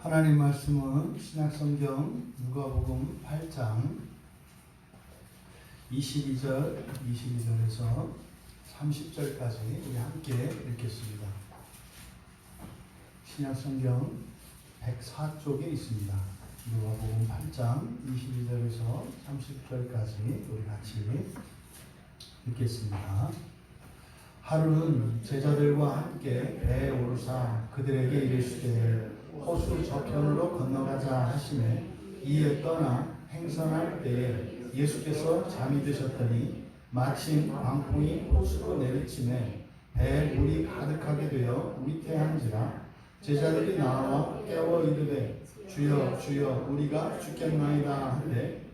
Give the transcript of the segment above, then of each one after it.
하나님 말씀은 신약성경 누가복음 8장 22절에서 30절까지 우리 함께 읽겠습니다. 신약성경 104쪽에 있습니다. 누가복음 8장 22절에서 30절까지 우리 같이 읽겠습니다. 하루는 제자들과 함께 배에 오르사 그들에게 이르시되 호수 저편으로 건너가자 하시매 이에 떠나 행선할 때에 예수께서 잠이 드셨더니 마침 광풍이 호수로 내리치매 배에 물이 가득하게 되어 위태한지라 제자들이 나와 깨워 이르되 주여 주여 우리가 죽겠나이다 하되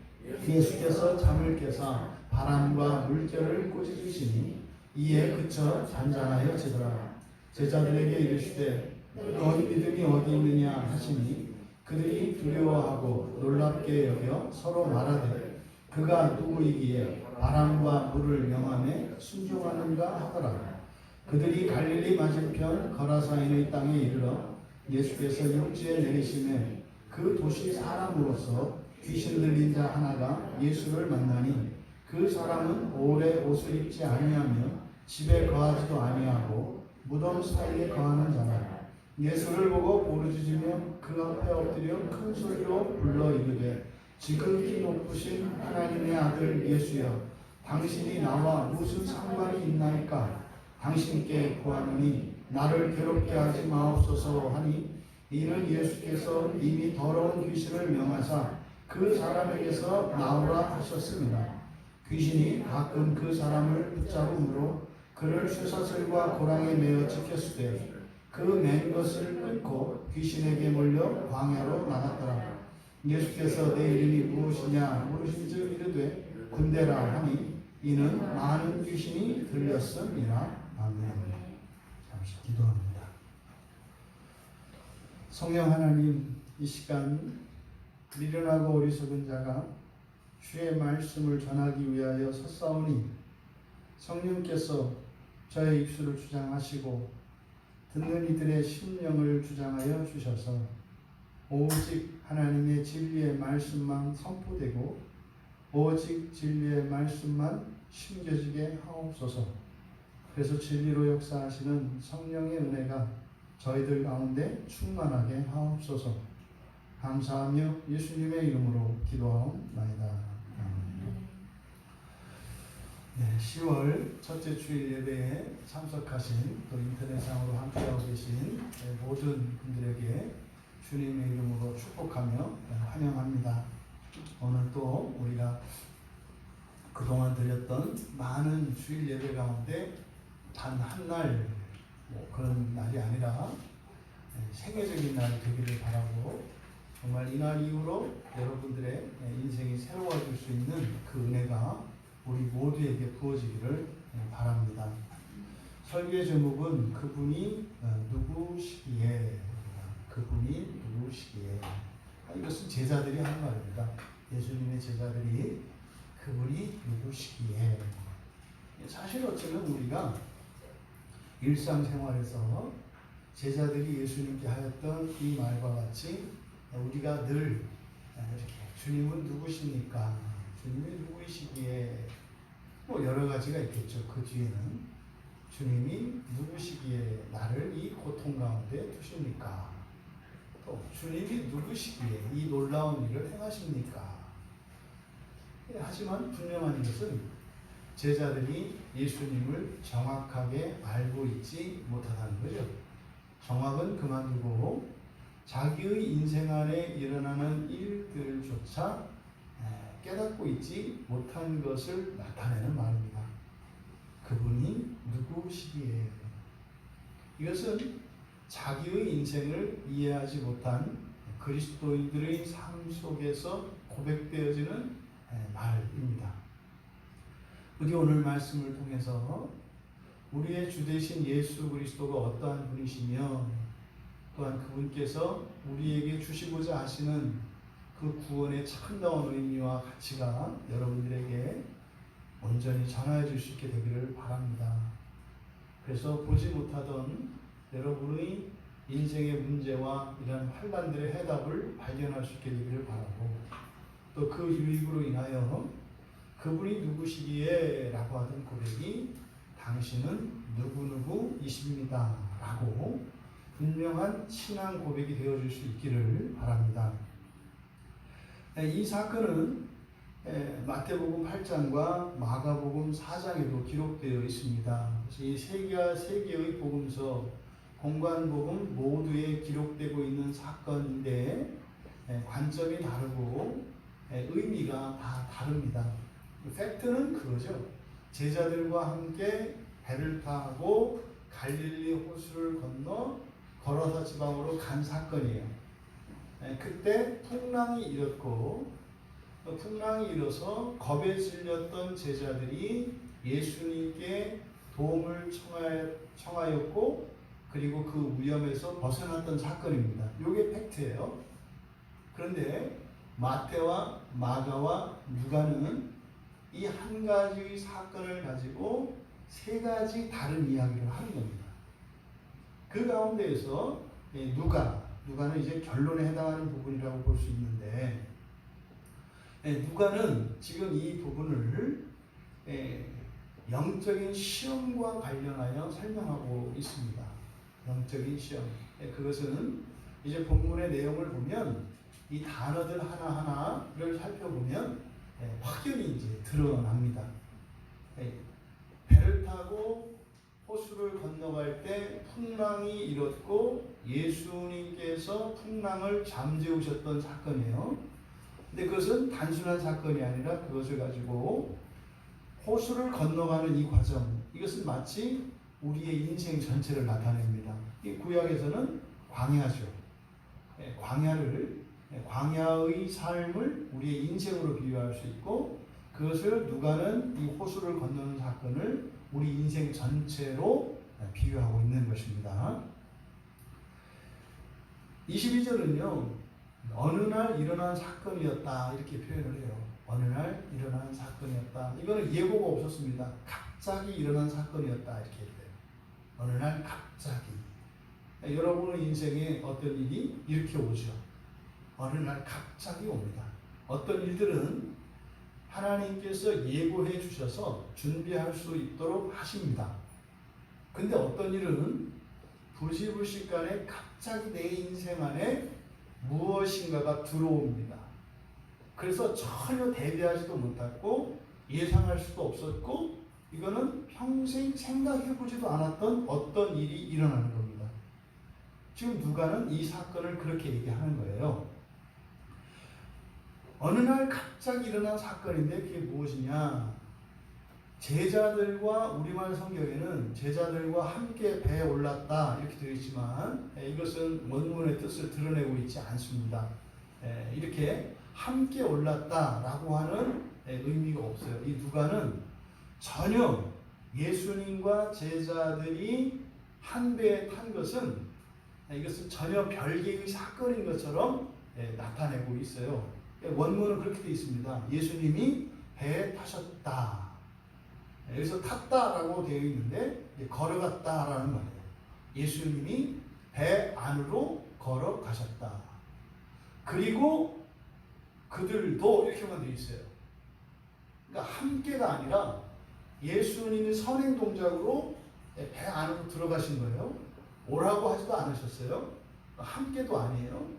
예수께서 잠을 깨사 바람과 물결을 꾸짖으시니 이에 그쳐 잔잔하여 지더라. 제자들에게 이르시되 너희 믿음이 어디 있느냐 하시니 그들이 두려워하고 놀랍게 여겨 서로 말하되 그가 누구이기에 바람과 물을 명하매 순종하는가 하더라. 그들이 갈릴리 맞은편 거라사인의 땅에 이르러 예수께서 육지에 내리시매 그 도시 사람으로서 귀신 들린 자 하나가 예수를 만나니 그 사람은 오래 옷을 입지 아니하며 집에 거하지도 아니하고 무덤 사이에 거하는 자라. 예수를 보고 부르짖으며 그 앞에 엎드려 큰 소리로 불러 이르되 지극히 높으신 하나님의 아들 예수여 당신이 나와 무슨 상관이 있나이까. 당신께 구하노니 나를 괴롭게 하지 마옵소서 하니 이는 예수께서 이미 더러운 귀신을 명하사 그 사람에게서 나오라 하셨습니다. 귀신이 가끔 그 사람을 붙잡음으로 그를 쇠사슬과 고랑에 매어 지켰으되 그 맨 것을 끊고 귀신에게 몰려 광야로 나갔더라. 예수께서 내 이름이 무엇이냐 물으신즉 이르되 군대라 하니 이는 많은 귀신이 들렸음이라. 아멘. 잠시 기도합니다. 성령 하나님, 이 시간 미련하고 어리석은 자가 주의 말씀을 전하기 위하여 섰사오니 성령께서 저의 입술을 주장하시고 듣는 이들의 심령을 주장하여 주셔서 오직 하나님의 진리의 말씀만 선포되고 오직 진리의 말씀만 심겨지게 하옵소서. 그래서 진리로 역사하시는 성령의 은혜가 저희들 가운데 충만하게 하옵소서. 감사하며 예수님의 이름으로 기도하옵나이다. 네, 10월 첫째 주일 예배에 참석하신 또 인터넷상으로 함께하고 계신 모든 분들에게 주님의 이름으로 축복하며 환영합니다. 오늘 또 우리가 그동안 드렸던 많은 주일 예배 가운데 단 한 날 그런 날이 아니라 세계적인 날이 되기를 바라고 정말 이날 이후로 여러분들의 인생이 새로워질 수 있는 그 은혜가 우리 모두에게 부어지기를 바랍니다. 설교의 제목은 그분이 누구시기에. 그분이 누구시기에. 이것은 제자들이 한 말입니다. 예수님의 제자들이 그분이 누구시기에. 사실 어쩌면 우리가 일상생활에서 제자들이 예수님께 하였던 이 말과 같이 우리가 늘 이렇게 주님은 누구십니까? 주님이 누구이시기에 여러 가지가 있겠죠. 그 뒤에는 주님이 누구시기에 나를 이 고통 가운데 두십니까? 또 주님이 누구시기에 이 놀라운 일을 행하십니까? 하지만 분명한 것은 제자들이 예수님을 정확하게 알고 있지 못하다는 거죠. 정확은 그만두고 자기의 인생 안에 일어나는 일들조차 깨닫고 있지 못한 것을 나타내는 말입니다. 그분이 누구시기에. 이것은 자기의 인생을 이해하지 못한 그리스도인들의 삶 속에서 고백되어지는 말입니다. 우리 오늘 말씀을 통해서 우리의 주 되신 예수 그리스도가 어떠한 분이시며 또한 그분께서 우리에게 주시고자 하시는 그 구원의 참다운 의미와 가치가 여러분들에게 온전히 전해질 수 있게 되기를 바랍니다. 그래서 보지 못하던 여러분의 인생의 문제와 이런 환란들의 해답을 발견할 수 있게 되기를 바라고, 또 그 유익으로 인하여 그분이 누구시기에 라고 하던 고백이 당신은 누구누구이십니다 라고 분명한 신앙 고백이 되어줄 수 있기를 바랍니다. 이 사건은 마태복음 8장과 마가복음 4장에도 기록되어 있습니다. 이 세 개의 복음서, 공관복음 모두에 기록되고 있는 사건인데 관점이 다르고 의미가 다 다릅니다. 팩트는 그거죠. 제자들과 함께 배를 타고 갈릴리 호수를 건너 거라사 지방으로 간 사건이에요. 그때 풍랑이 일었고, 풍랑이 일어서 겁에 질렸던 제자들이 예수님께 도움을 청하였고, 그리고 그 위험에서 벗어났던 사건입니다. 이게 팩트예요. 그런데 마태와 마가와 누가는 이 한 가지의 사건을 가지고 세 가지 다른 이야기를 하는 겁니다. 그 가운데에서 누가는 이제 결론에 해당하는 부분이라고 볼 수 있는데, 누가는 지금 이 부분을 영적인 시험과 관련하여 설명하고 있습니다. 영적인 시험. 그것은 이제 본문의 내용을 보면 이 단어들 하나하나를 살펴보면 확연히 이제 드러납니다. 배를 타고 호수를 건너갈 때 풍랑이 일었고 예수님께서 풍랑을 잠재우셨던 사건이에요. 근데 그것은 단순한 사건이 아니라 그것을 가지고 호수를 건너가는 이 과정, 이것은 마치 우리의 인생 전체를 나타냅니다. 이 구약에서는 광야죠. 광야의 삶을 우리의 인생으로 비유할 수 있고, 그것을 누가는 이 호수를 건너는 사건을 우리 인생 전체로 비유하고 있는 것입니다. 22절은요, 어느 날 일어난 사건이었다 이렇게 표현을 해요. 어느 날 일어난 사건이었다. 이거는 예고가 없었습니다. 갑자기 일어난 사건이었다 이렇게 돼요. 어느 날 갑자기. 여러분의 인생에 어떤 일이 이렇게 오죠. 어느 날 갑자기 옵니다. 어떤 일들은 하나님께서 예고해 주셔서 준비할 수 있도록 하십니다. 근데 어떤 일은 불시불식간에 갑자기 내 인생 안에 무엇인가가 들어옵니다. 그래서 전혀 대비하지도 못했고 예상할 수도 없었고, 이거는 평생 생각해보지도 않았던 어떤 일이 일어나는 겁니다. 지금 누가는 이 사건을 그렇게 얘기하는 거예요. 어느 날 갑자기 일어난 사건인데 그게 무엇이냐? 제자들과, 우리말 성경에는 제자들과 함께 배에 올랐다 이렇게 되어 있지만 이것은 원문의 뜻을 드러내고 있지 않습니다. 이렇게 함께 올랐다라고 하는 의미가 없어요. 이 누가는 전혀 예수님과 제자들이 한 배에 탄 것은, 이것은 전혀 별개의 사건인 것처럼 나타내고 있어요. 원문은 그렇게 되어 있습니다. 예수님이 배에 타셨다. 여기서 탔다라고 되어 있는데 걸어갔다라는 말이에요. 예수님이 배 안으로 걸어가셨다. 그리고 그들도 이렇게만 되어 있어요. 그러니까 함께가 아니라 예수님이 선행 동작으로 배 안으로 들어가신 거예요. 오라고 하지도 않으셨어요. 함께도 아니에요.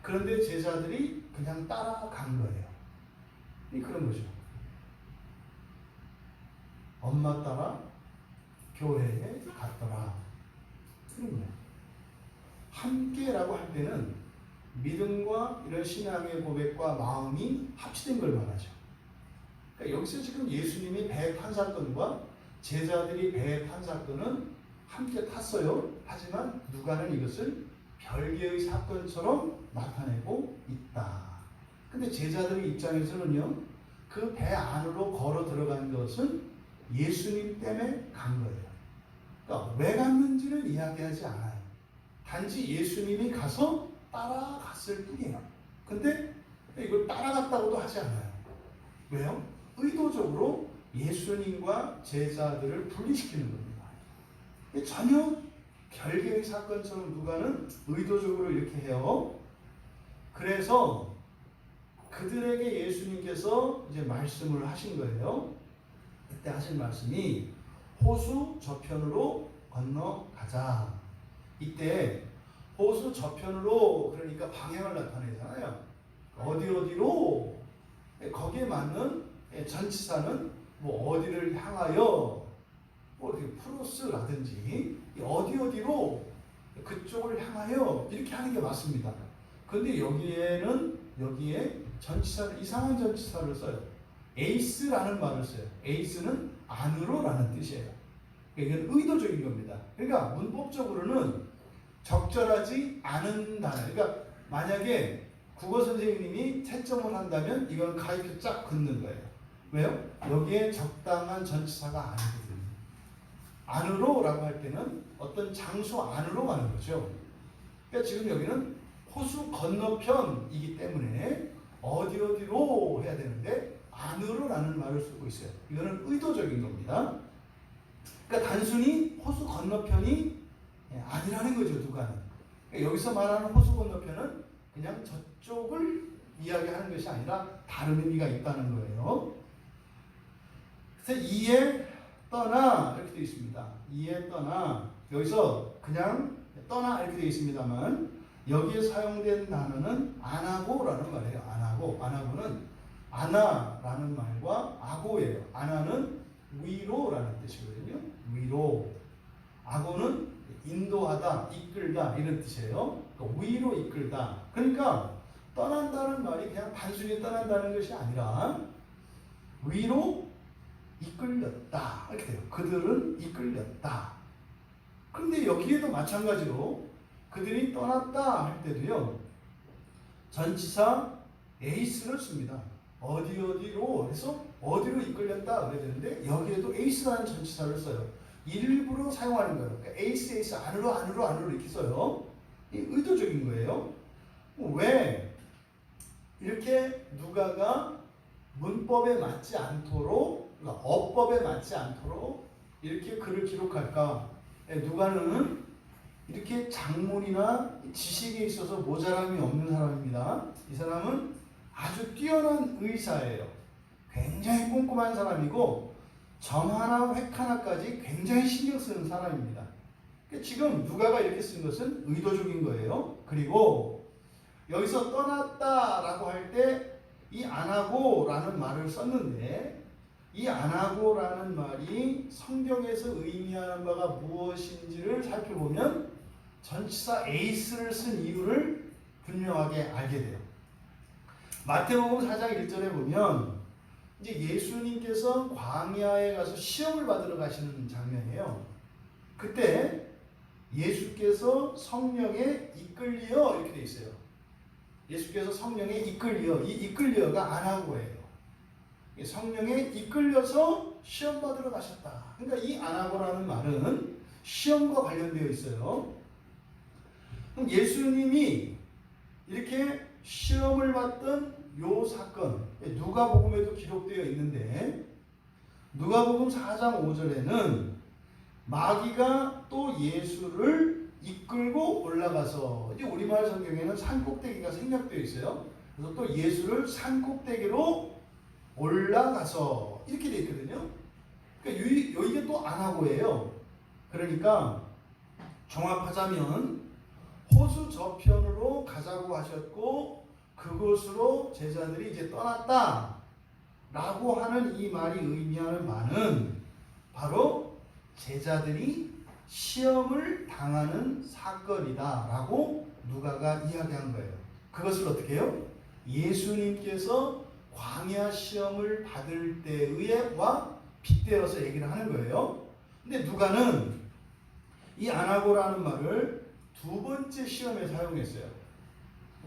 그런데 제자들이 그냥 따라간 거예요. 그런 거죠. 엄마 따라 교회에 갔더라. 그런 거예요. 함께라고 할 때는 믿음과 이런 신앙의 고백과 마음이 합치된 걸 말하죠. 그러니까 여기서 지금 예수님이 배에 탄 사건과 제자들이 배에 탄 사건은 함께 탔어요. 하지만 누가는 이것을 별개의 사건처럼 나타내고 있다. 근데 제자들의 입장에서는요, 그 배 안으로 걸어 들어간 것은 예수님 때문에 간 거예요. 그러니까 왜 갔는지는 이야기하지 않아요. 단지 예수님이 가서 따라갔을 뿐이에요. 근데 이걸 따라갔다고도 하지 않아요. 왜요? 의도적으로 예수님과 제자들을 분리시키는 겁니다. 전혀 별개의 사건처럼 누가는 의도적으로 이렇게 해요. 그래서 그들에게 예수님께서 이제 말씀을 하신 거예요. 그때 하신 말씀이 호수 저편으로 건너가자. 이때 호수 저편으로 그러니까 방향을 나타내잖아요. 어디로 거기에 맞는 전치사는 뭐 어디를 향하여 뭐 이렇게 프로스라든지 어디로 그쪽을 향하여 이렇게 하는 게 맞습니다. 근데 여기에 전치사를 이상한 전치사를 써요. 에이스라는 말을 써요. 에이스는 안으로라는 뜻이에요. 이건 의도적인 겁니다. 그러니까 문법적으로는 적절하지 않은 단어. 그러니까 만약에 국어 선생님이 채점을 한다면 이건 가위표 쫙 긋는 거예요. 왜요? 여기에 적당한 전치사가 아니거든요. 안으로라고 할 때는 어떤 장소 안으로 가는 거죠. 그러니까 지금 여기는 호수 건너편이기 때문에 어디로 해야 되는데 안으로라는 말을 쓰고 있어요. 이거는 의도적인 겁니다. 그러니까 단순히 호수 건너편이 아니라는 거죠, 누가는. 그러니까 여기서 말하는 호수 건너편은 그냥 저쪽을 이야기하는 것이 아니라 다른 의미가 있다는 거예요. 그래서 이에 떠나 이렇게 되어 있습니다. 이에 떠나 여기서 그냥 떠나 이렇게 되어 있습니다만 여기에 사용된 단어는 안하고라는 말이에요. 안하고는 아나라는 말과 아고예요. 아나는 위로라는 뜻이거든요. 위로. 아고는 인도하다, 이끌다 이런 뜻이에요. 그러니까 위로 이끌다. 그러니까 떠난다는 말이 그냥 단순히 떠난다는 것이 아니라 위로 이끌렸다 이렇게 돼요. 그들은 이끌렸다. 그런데 여기에도 마찬가지로 그들이 떠났다 할 때도요. 전치사 에이스를 씁니다. 어디로 해서 어디로 이끌렸다 그래야 되는데 여기에도 에이스라는 전치사를 써요. 일부러 사용하는 거예요. 그러니까 에이스 안으로 이렇게 써요. 이 의도적인 거예요. 왜 이렇게 누가가 문법에 맞지 않도록 그러니까 어법에 맞지 않도록 이렇게 글을 기록할까? 누가는 이렇게 작문이나 지식에 있어서 모자람이 없는 사람입니다. 이 사람은 아주 뛰어난 의사예요. 굉장히 꼼꼼한 사람이고 점 하나 획 하나까지 굉장히 신경 쓰는 사람입니다. 지금 누가가 이렇게 쓴 것은 의도적인 거예요. 그리고 여기서 떠났다라고 할 때 이 안하고라는 말을 썼는데 이 안하고라는 말이 성경에서 의미하는 바가 무엇인지를 살펴보면 전치사 에이스를 쓴 이유를 분명하게 알게 돼요. 마태복음 4장 1절에 보면 이제 예수님께서 광야에 가서 시험을 받으러 가시는 장면이에요. 그때 예수께서 성령에 이끌리어 이렇게 돼 있어요. 예수께서 성령에 이끌리어, 이 이끌리어가 안하고예요. 성령에 이끌려서 시험 받으러 가셨다. 그러니까 이 안하고라는 말은 시험과 관련되어 있어요. 그럼 예수님이 이렇게 시험을 받던 요 사건, 누가복음에도 기록되어 있는데 누가복음 4장 5절에는 마귀가 또 예수를 이끌고 올라가서 이제 우리말 성경에는 산꼭대기가 생략되어 있어요. 그래서 또 예수를 산꼭대기로 올라가서 이렇게 되어 있거든요. 그러니까 이게 또 안하고예요. 그러니까 종합하자면 호수 저편으로 가자고 하셨고 그곳으로 제자들이 이제 떠났다 라고 하는 이 말이 의미하는 바는 바로 제자들이 시험을 당하는 사건이다 라고 누가가 이야기한 거예요. 그것을 어떻게 해요? 예수님께서 광야 시험을 받을 때와 빗대어서 얘기를 하는 거예요. 근데 누가는 이 안하고라는 말을 두 번째 시험에 사용했어요.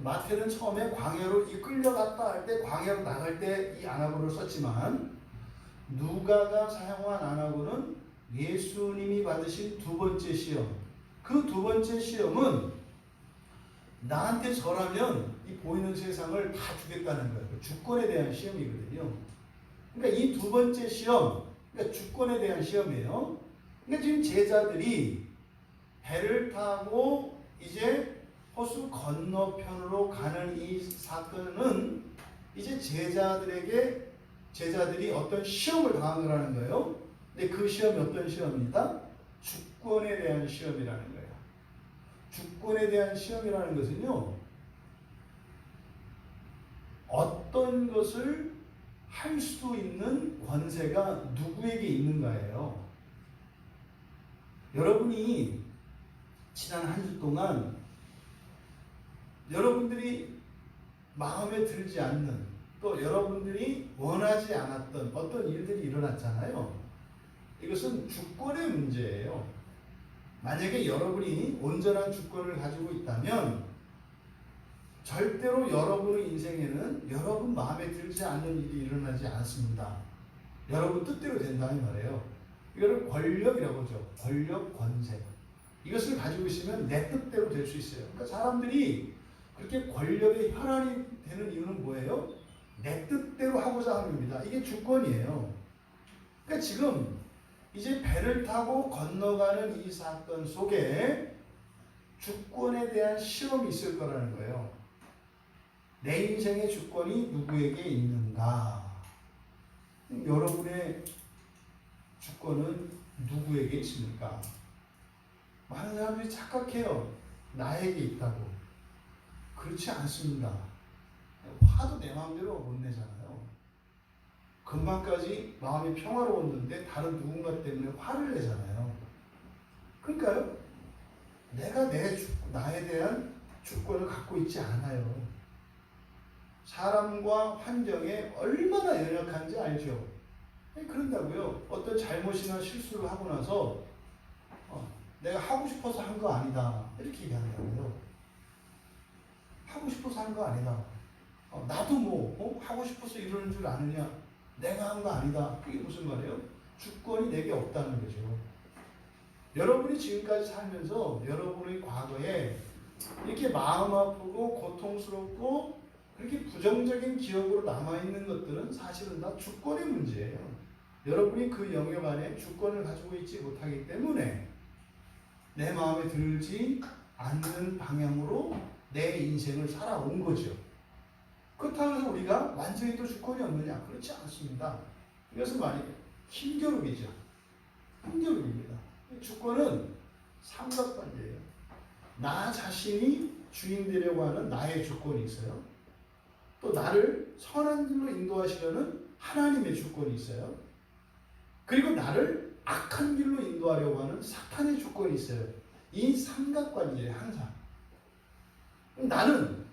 마태는 처음에 광야로 이끌려갔다 할 때 광야로 나갈 때 이 안하고를 썼지만 누가가 사용한 안하고는 예수님이 받으신 두 번째 시험. 그 두 번째 시험은 나한테 절하면 이 보이는 세상을 다 주겠다는 거예요. 주권에 대한 시험이거든요. 그러니까 이 두 번째 시험, 그러니까 주권에 대한 시험이에요. 그러니까 지금 제자들이 배를 타고 이제 호수 건너편으로 가는 이 사건은 이제 제자들이 어떤 시험을 당한 거라는 거예요. 근데 그 시험이 어떤 시험이다? 주권에 대한 시험이라는 거예요. 주권에 대한 시험이라는 것은요, 어떤 것을 할 수 있는 권세가 누구에게 있는가예요. 여러분이 지난 한 주 동안 여러분들이 마음에 들지 않는, 또 여러분들이 원하지 않았던 어떤 일들이 일어났잖아요. 이것은 주권의 문제예요. 만약에 여러분이 온전한 주권을 가지고 있다면 절대로 여러분의 인생에는 여러분 마음에 들지 않는 일이 일어나지 않습니다. 여러분 뜻대로 된다는 말이에요. 이거를 권력이라고 하죠. 권력, 권세. 이것을 가지고 있으면 내 뜻대로 될 수 있어요. 그러니까 사람들이 그렇게 권력의 혈안이 되는 이유는 뭐예요? 내 뜻대로 하고자 하는 겁니다. 이게 주권이에요. 그러니까 지금 이제 배를 타고 건너가는 이 사건 속에 주권에 대한 시험이 있을 거라는 거예요. 내 인생의 주권이 누구에게 있는가? 여러분의 주권은 누구에게 있습니까? 많은 사람들이 착각해요. 나에게 있다고. 그렇지 않습니다. 화도 내 마음대로 못 내잖아요. 금방까지 마음이 평화로웠는데 다른 누군가 때문에 화를 내잖아요. 그러니까요, 내가 나에 대한 주권을 갖고 있지 않아요. 사람과 환경에 얼마나 연약한지 알죠? 그런다고요. 어떤 잘못이나 실수를 하고 나서 내가 하고 싶어서 한 거 아니다, 이렇게 얘기한다고요. 하고 싶어서 한 거 아니다. 나도 하고 싶어서 이러는 줄 아느냐? 내가 한 거 아니다. 그게 무슨 말이에요? 주권이 내게 없다는 거죠. 여러분이 지금까지 살면서 여러분의 과거에 이렇게 마음 아프고 고통스럽고 그렇게 부정적인 기억으로 남아있는 것들은 사실은 다 주권의 문제예요. 여러분이 그 영역 안에 주권을 가지고 있지 못하기 때문에 내 마음에 들지 않는 방향으로 내 인생을 살아온 거죠. 그렇다고 해서 우리가 완전히 또 주권이 없느냐? 그렇지 않습니다. 이것은 힘겨루기죠. 힘겨루기입니다. 주권은 삼각관계예요. 나 자신이 주인 되려고 하는 나의 주권이 있어요. 또 나를 선한 길로 인도하시려는 하나님의 주권이 있어요. 그리고 나를 악한 길로 인도하려고 하는 사탄의 주권이 있어요. 이 삼각관계예요, 항상. 나는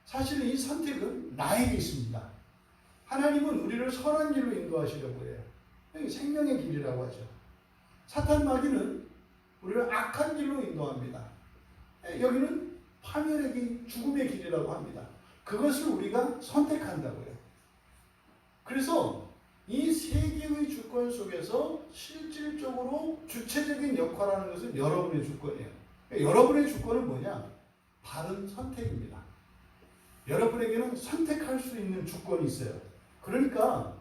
사실 이 선택은 나에게 있습니다. 하나님은 우리를 선한 길로 인도하시려고 해요. 여기 생명의 길이라고 하죠. 사탄 마귀는 우리를 악한 길로 인도합니다. 여기는 파멸의 길, 죽음의 길이라고 합니다. 그것을 우리가 선택한다고요. 그래서 이 세 개의 주권 속에서 실질적으로 주체적인 역할을 하는 것은 여러분의 주권이에요. 여러분의 주권은 뭐냐? 바른 선택입니다. 여러분에게는 선택할 수 있는 주권이 있어요. 그러니까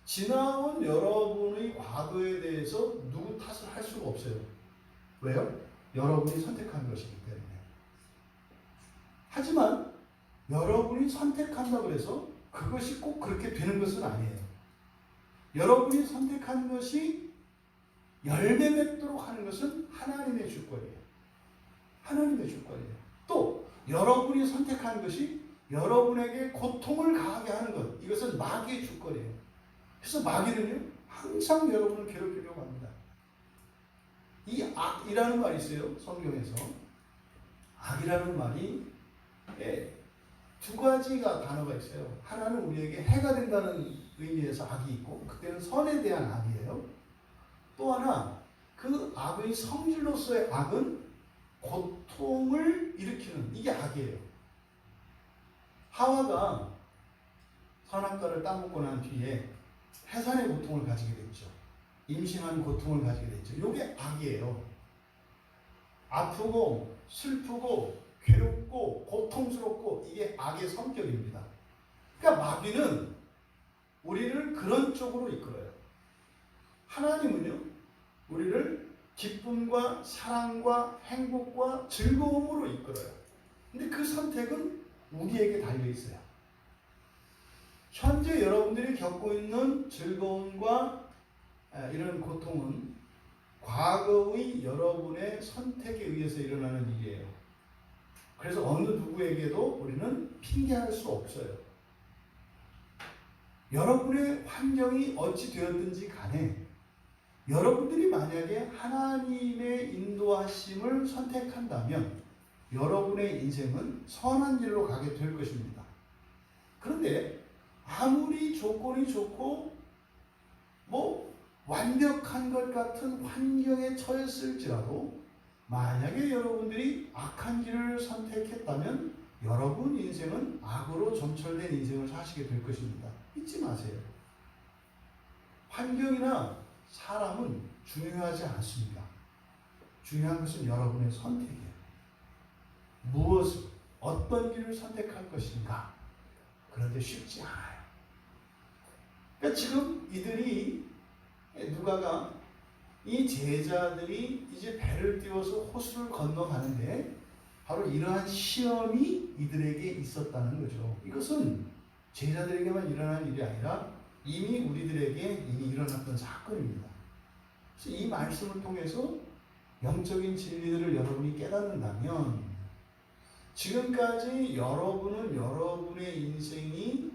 지나온 여러분의 과거에 대해서 누구 탓을 할 수가 없어요. 왜요? 여러분이 선택한 것이기 때문에. 하지만 여러분이 선택한다고 해서 그것이 꼭 그렇게 되는 것은 아니에요. 여러분이 선택한 것이 열매 맺도록 하는 것은 하나님의 주권이에요. 하나님의 주권이에요. 또 여러분이 선택한 것이 여러분에게 고통을 가하게 하는 것, 이것은 마귀의 주권이에요. 그래서 마귀는요, 항상 여러분을 괴롭히려고 합니다. 이 악이라는 말이 있어요, 성경에서. 악이라는 말이 두 가지가 단어가 있어요. 하나는 우리에게 해가 된다는 의미에서 악이 있고, 그때는 선에 대한 악이에요. 또 하나, 그 악의 성질로서의 악은 고통을 일으키는, 이게 악이에요. 하와가 선악과를 따먹고 난 뒤에 해산의 고통을 가지게 됐죠. 임신한 고통을 가지게 됐죠. 이게 악이에요. 아프고 슬프고 괴롭고 고통스럽고 이게 악의 성격입니다. 그러니까 마귀는 우리를 그런 쪽으로 이끌어요. 하나님은요, 우리를 기쁨과 사랑과 행복과 즐거움으로 이끌어요. 근데 그 선택은 우리에게 달려 있어요. 현재 여러분들이 겪고 있는 즐거움과 이런 고통은 과거의 여러분의 선택에 의해서 일어나는 일이에요. 그래서 어느 누구에게도 우리는 핑계할 수 없어요. 여러분의 환경이 어찌 되었든지 간에 여러분들이 만약에 하나님의 인도하심을 선택한다면 여러분의 인생은 선한 길로 가게 될 것입니다. 그런데 아무리 조건이 좋고 완벽한 것 같은 환경에 처했을지라도 만약에 여러분들이 악한 길을 선택했다면 여러분 인생은 악으로 점철된 인생을 사시게 될 것입니다. 잊지 마세요. 환경이나 사람은 중요하지 않습니다. 중요한 것은 여러분의 선택이에요. 무엇을, 어떤 길을 선택할 것인가. 그런데 쉽지 않아요. 그러니까 지금 이들이 누가가 이 제자들이 이제 배를 띄워서 호수를 건너가는데 바로 이러한 시험이 이들에게 있었다는 거죠. 이것은 제자들에게만 일어난 일이 아니라 이미 우리들에게 이미 일어났던 사건입니다. 그래서 이 말씀을 통해서 영적인 진리들을 여러분이 깨닫는다면 지금까지 여러분은 여러분의 인생이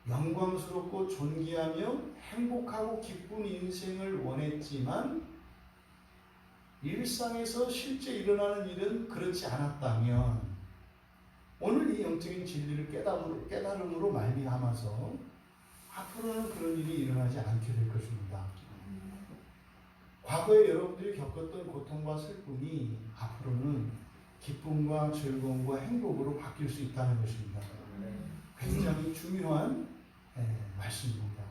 영광스럽고 존귀하며 행복하고 기쁜 인생을 원했지만 일상에서 실제 일어나는 일은 그렇지 않았다면 오늘 이 영적인 진리를 깨달음으로 말미암아서 앞으로는 그런 일이 일어나지 않게 될 것입니다. 과거에 여러분들이 겪었던 고통과 슬픔이 앞으로는 기쁨과 즐거움과 행복으로 바뀔 수 있다는 것입니다. 굉장히 중요한 말씀입니다.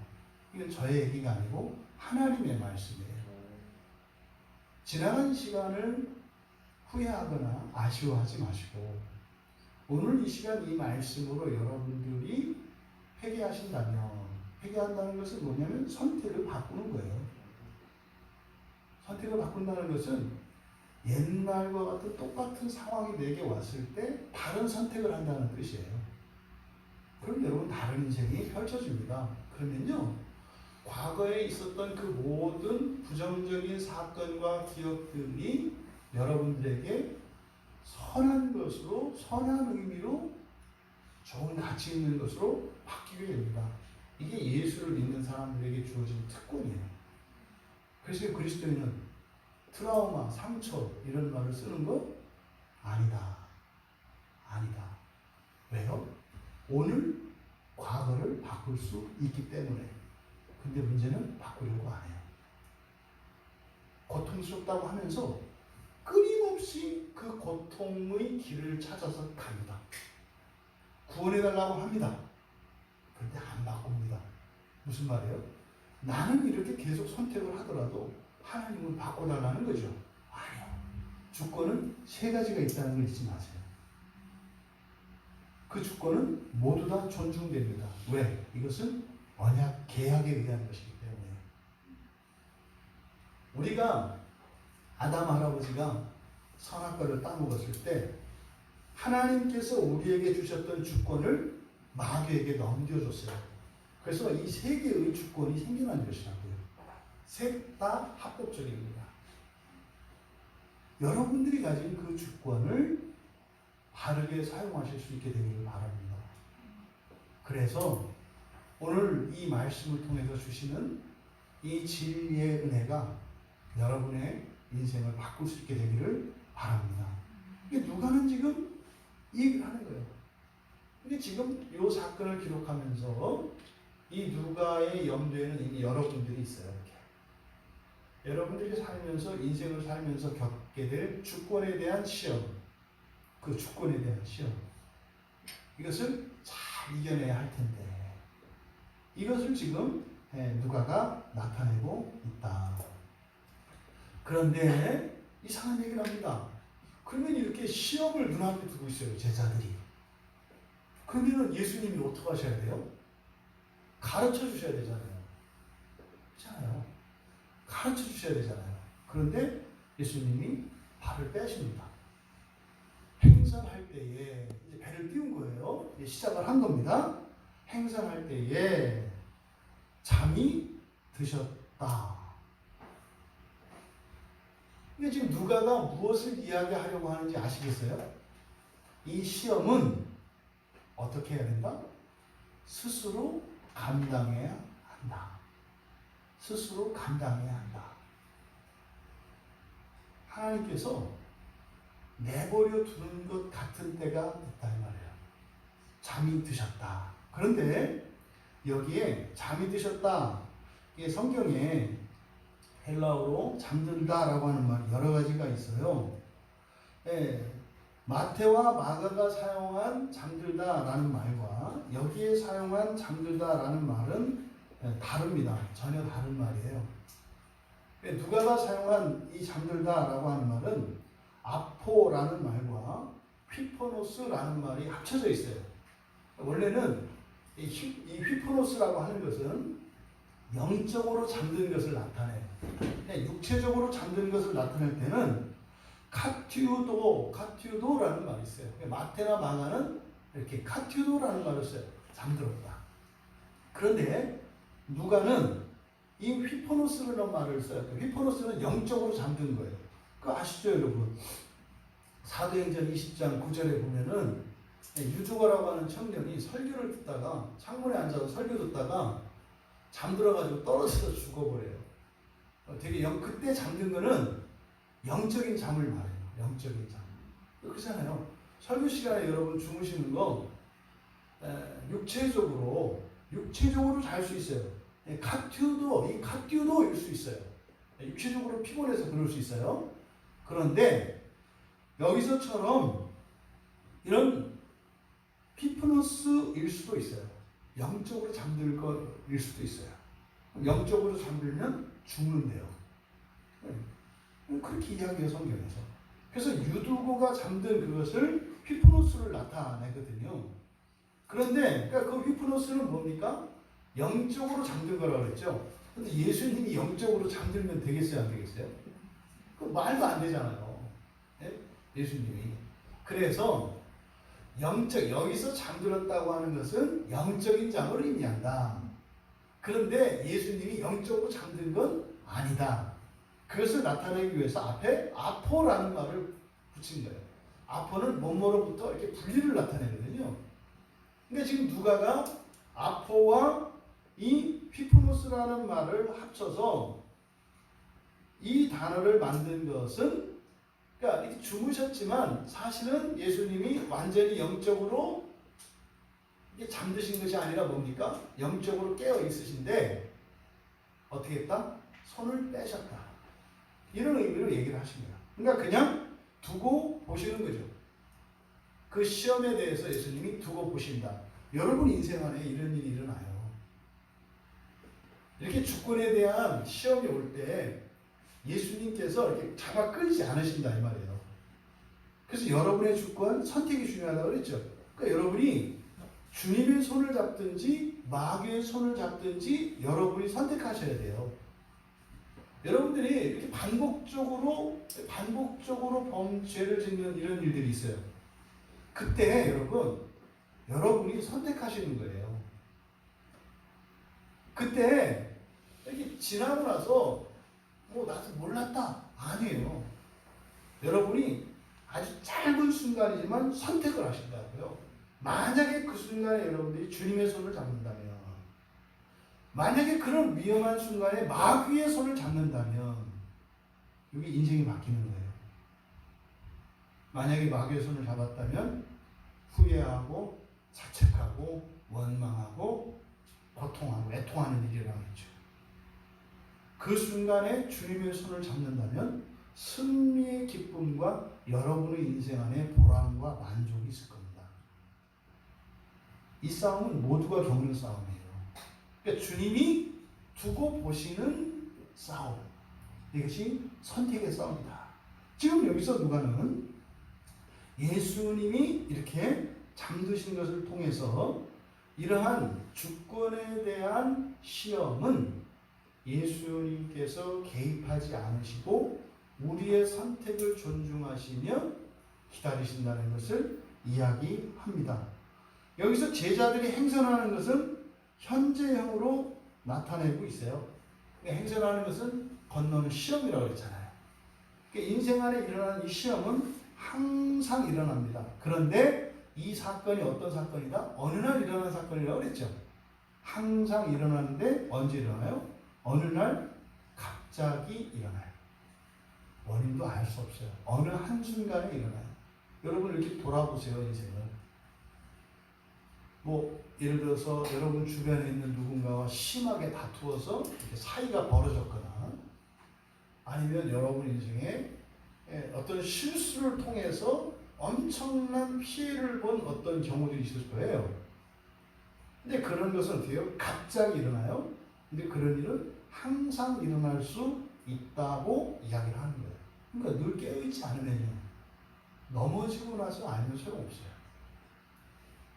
이건 저의 얘기가 아니고 하나님의 말씀이에요. 지나간 시간을 후회하거나 아쉬워하지 마시고 오늘 이 시간 이 말씀으로 여러분들이 회개하신다면 회개한다는 것은 뭐냐면 선택을 바꾸는 거예요. 선택을 바꾼다는 것은 옛날과 같은 똑같은 상황이 내게 왔을 때 다른 선택을 한다는 뜻이에요. 그럼 여러분 다른 인생이 펼쳐집니다. 그러면요 과거에 있었던 그 모든 부정적인 사건과 기억들이 여러분들에게 선한 것으로 선한 의미로 좋은 가치 있는 것으로 바뀌게 됩니다. 이게 예수를 믿는 사람들에게 주어진 특권이에요. 그래서 그리스도인은 트라우마, 상처 이런 말을 쓰는 거 아니다. 아니다. 왜요? 오늘 과거를 바꿀 수 있기 때문에. 근데 문제는 바꾸려고 안 해요. 고통스럽다고 하면서 끊임없이 그 고통의 길을 찾아서 갑니다. 구원해달라고 합니다. 그런데 안 바꿉니다. 무슨 말이에요? 나는 이렇게 계속 선택을 하더라도 하나님은 바꿔달라는 거죠. 아니요. 주권은 세 가지가 있다는 걸 잊지 마세요. 그 주권은 모두 다 존중됩니다. 왜? 이것은 언약, 계약에 의한 것이기 때문에. 우리가 아담 할아버지가 선악과를 따먹었을 때 하나님께서 우리에게 주셨던 주권을 마귀에게 넘겨줬어요. 그래서 이 세 개의 주권이 생겨난 것이라고요. 셋 다 합법적입니다. 여러분들이 가진 그 주권을 바르게 사용하실 수 있게 되기를 바랍니다. 그래서 오늘 이 말씀을 통해서 주시는 이 진리의 은혜가 여러분의 인생을 바꿀 수 있게 되기를 바랍니다. 이게 누가는 지금 이 얘기를 하는 거예요. 근데 지금 이 사건을 기록하면서 이 누가의 염두에는 이미 여러분들이 있어요. 이렇게. 여러분들이 살면서 인생을 살면서 겪게 될 주권에 대한 시험, 그 주권에 대한 시험, 이것을 잘 이겨내야 할 텐데 이것을 지금 누가가 나타내고 있다. 그런데 이상한 얘기를 합니다. 그러면 이렇게 시험을 눈앞에 두고 있어요, 제자들이. 그러면 예수님이 어떻게 하셔야 돼요? 가르쳐 주셔야 되잖아요. 그렇잖아요. 가르쳐 주셔야 되잖아요. 그런데 예수님이 발을 빼십니다. 행선할 때에 이제 배를 띄운 거예요. 이제 시작을 한 겁니다. 행선할 때에 잠이 드셨다. 이게 지금 누가가 무엇을 이야기하려고 하는지 아시겠어요? 이 시험은 어떻게 해야 된다? 스스로 감당해야 한다. 스스로 감당해야 한다. 하나님께서 내버려 두는 것 같은 때가 있다 이 말이에요. 잠이 드셨다. 그런데 여기에 잠이 드셨다. 이게 성경에 헬라어로 잠든다라고 하는 말이 여러 가지가 있어요. 예, 마태와 마가가 사용한 잠들다라는 말과 여기에 사용한 잠들다라는 말은 다릅니다. 전혀 다른 말이에요. 누가가 사용한 이 잠들다라고 하는 말은 아포라는 말과 휘포노스라는 말이 합쳐져 있어요. 원래는 이 휘포노스라고 하는 것은 영적으로 잠든 것을 나타내요. 육체적으로 잠든 것을 나타낼 때는 카티우도라는 말이 있어요. 마테나 마가는 이렇게 카티우도라는 말을 써요. 잠들었다. 그런데 누가는 이 휘포노스라는 말을 써요. 휘포노스는 영적으로 잠든 거예요. 그거 아시죠, 여러분? 사도행전 20장 9절에 보면은 유두거라고 하는 청년이 설교를 듣다가 창문에 앉아서 설교 듣다가 잠들어가지고 떨어져서 죽어버려요. 그때 잠든 거는 영적인 잠을 말해요. 영적인 잠. 그렇잖아요. 설교 시간에 여러분 주무시는 거 육체적으로 잘 수 있어요. 카티우도일 수 있어요. 육체적으로 피곤해서 그럴 수 있어요. 그런데 여기서처럼 이런 피프너스일 수도 있어요. 영적으로 잠들 거일 수도 있어요. 영적으로 잠들면 죽는데요. 그렇게 이야기해요, 성경에서. 그래서 유두고가 잠든 그것을 휘프노스를 나타내거든요. 그런데 그러니까 그 휘프노스는 뭡니까? 영적으로 잠든 거라고 그랬죠. 근데 예수님이 영적으로 잠들면 되겠어요, 안 되겠어요? 그 말도 안 되잖아요. 네? 예수님이. 그래서 여기서 잠들었다고 하는 것은 영적인 잠을 의미한다. 그런데 예수님이 영적으로 잠든 건 아니다. 그것을 나타내기 위해서 앞에 아포라는 말을 붙인 거예요. 아포는 뭐뭐로부터 이렇게 분리를 나타내거든요. 그러니까 지금 누가가 아포와 이 휘프노스라는 말을 합쳐서 이 단어를 만든 것은, 그러니까 이렇게 주무셨지만 사실은 예수님이 완전히 영적으로 이게 잠드신 것이 아니라 뭡니까? 영적으로 깨어 있으신데 어떻게 했다? 손을 빼셨다. 이런 의미로 얘기를 하십니다. 그러니까 그냥 두고 보시는 거죠. 그 시험에 대해서 예수님이 두고 보신다. 여러분 인생 안에 이런 일이 일어나요. 이렇게 주권에 대한 시험이 올 때 예수님께서 이렇게 잡아 끌지 않으신다 이 말이에요. 그래서 여러분의 주권, 선택이 중요하다고 그랬죠. 그러니까 여러분이 주님의 손을 잡든지 마귀의 손을 잡든지 여러분이 선택하셔야 돼요. 여러분들이 이렇게 반복적으로 죄를 짓는 이런 일들이 있어요. 그때 여러분이 선택하시는 거예요. 그때 이렇게 지나고 나서 나도 몰랐다 아니에요. 여러분이 아주 짧은 순간이지만 선택을 하신다고요. 만약에 그 순간에 여러분들이 주님의 손을 잡는다면, 만약에 그런 위험한 순간에 마귀의 손을 잡는다면 여기 인생이 바뀌는 거예요. 만약에 마귀의 손을 잡았다면 후회하고 자책하고 원망하고 고통하고 애통하는 일이 일어나겠죠. 그 순간에 주님의 손을 잡는다면 승리의 기쁨과 여러분의 인생 안에 보람과 만족이 있을 겁니다. 이 싸움은 모두가 겪는 싸움이에요. 그러니까 주님이 두고 보시는 싸움. 이것이 선택의 싸움이다. 지금 여기서 누가는 예수님이 이렇게 잠드신 것을 통해서 이러한 주권에 대한 시험은 예수님께서 개입하지 않으시고 우리의 선택을 존중하시며 기다리신다는 것을 이야기합니다. 여기서 제자들이 행선하는 것은 현재형으로 나타내고 있어요. 행선하는 것은 건너는 시험이라고 그랬잖아요. 인생 안에 일어나는 이 시험은 항상 일어납니다. 그런데 이 사건이 어떤 사건이다? 어느 날 일어난 사건이라고 그랬죠. 항상 일어나는데 언제 일어나요? 어느 날 갑자기 일어나요. 원인도 알 수 없어요. 어느 한순간에 일어나요. 여러분 이렇게 돌아보세요. 인생을. 예를 들어서 여러분 주변에 있는 누군가와 심하게 다투어서 이렇게 사이가 벌어졌거나, 아니면 여러분 인생에 어떤 실수를 통해서 엄청난 피해를 본 어떤 경우들이 있을 거예요. 근데 그런 것은 어떻게 해요? 갑자기 일어나요. 근데 그런 일은 항상 일어날 수 있다고 이야기를 하는 거예요. 그러니까 늘 깨어있지 않으면요, 넘어지고 나서 알면 소용없어요.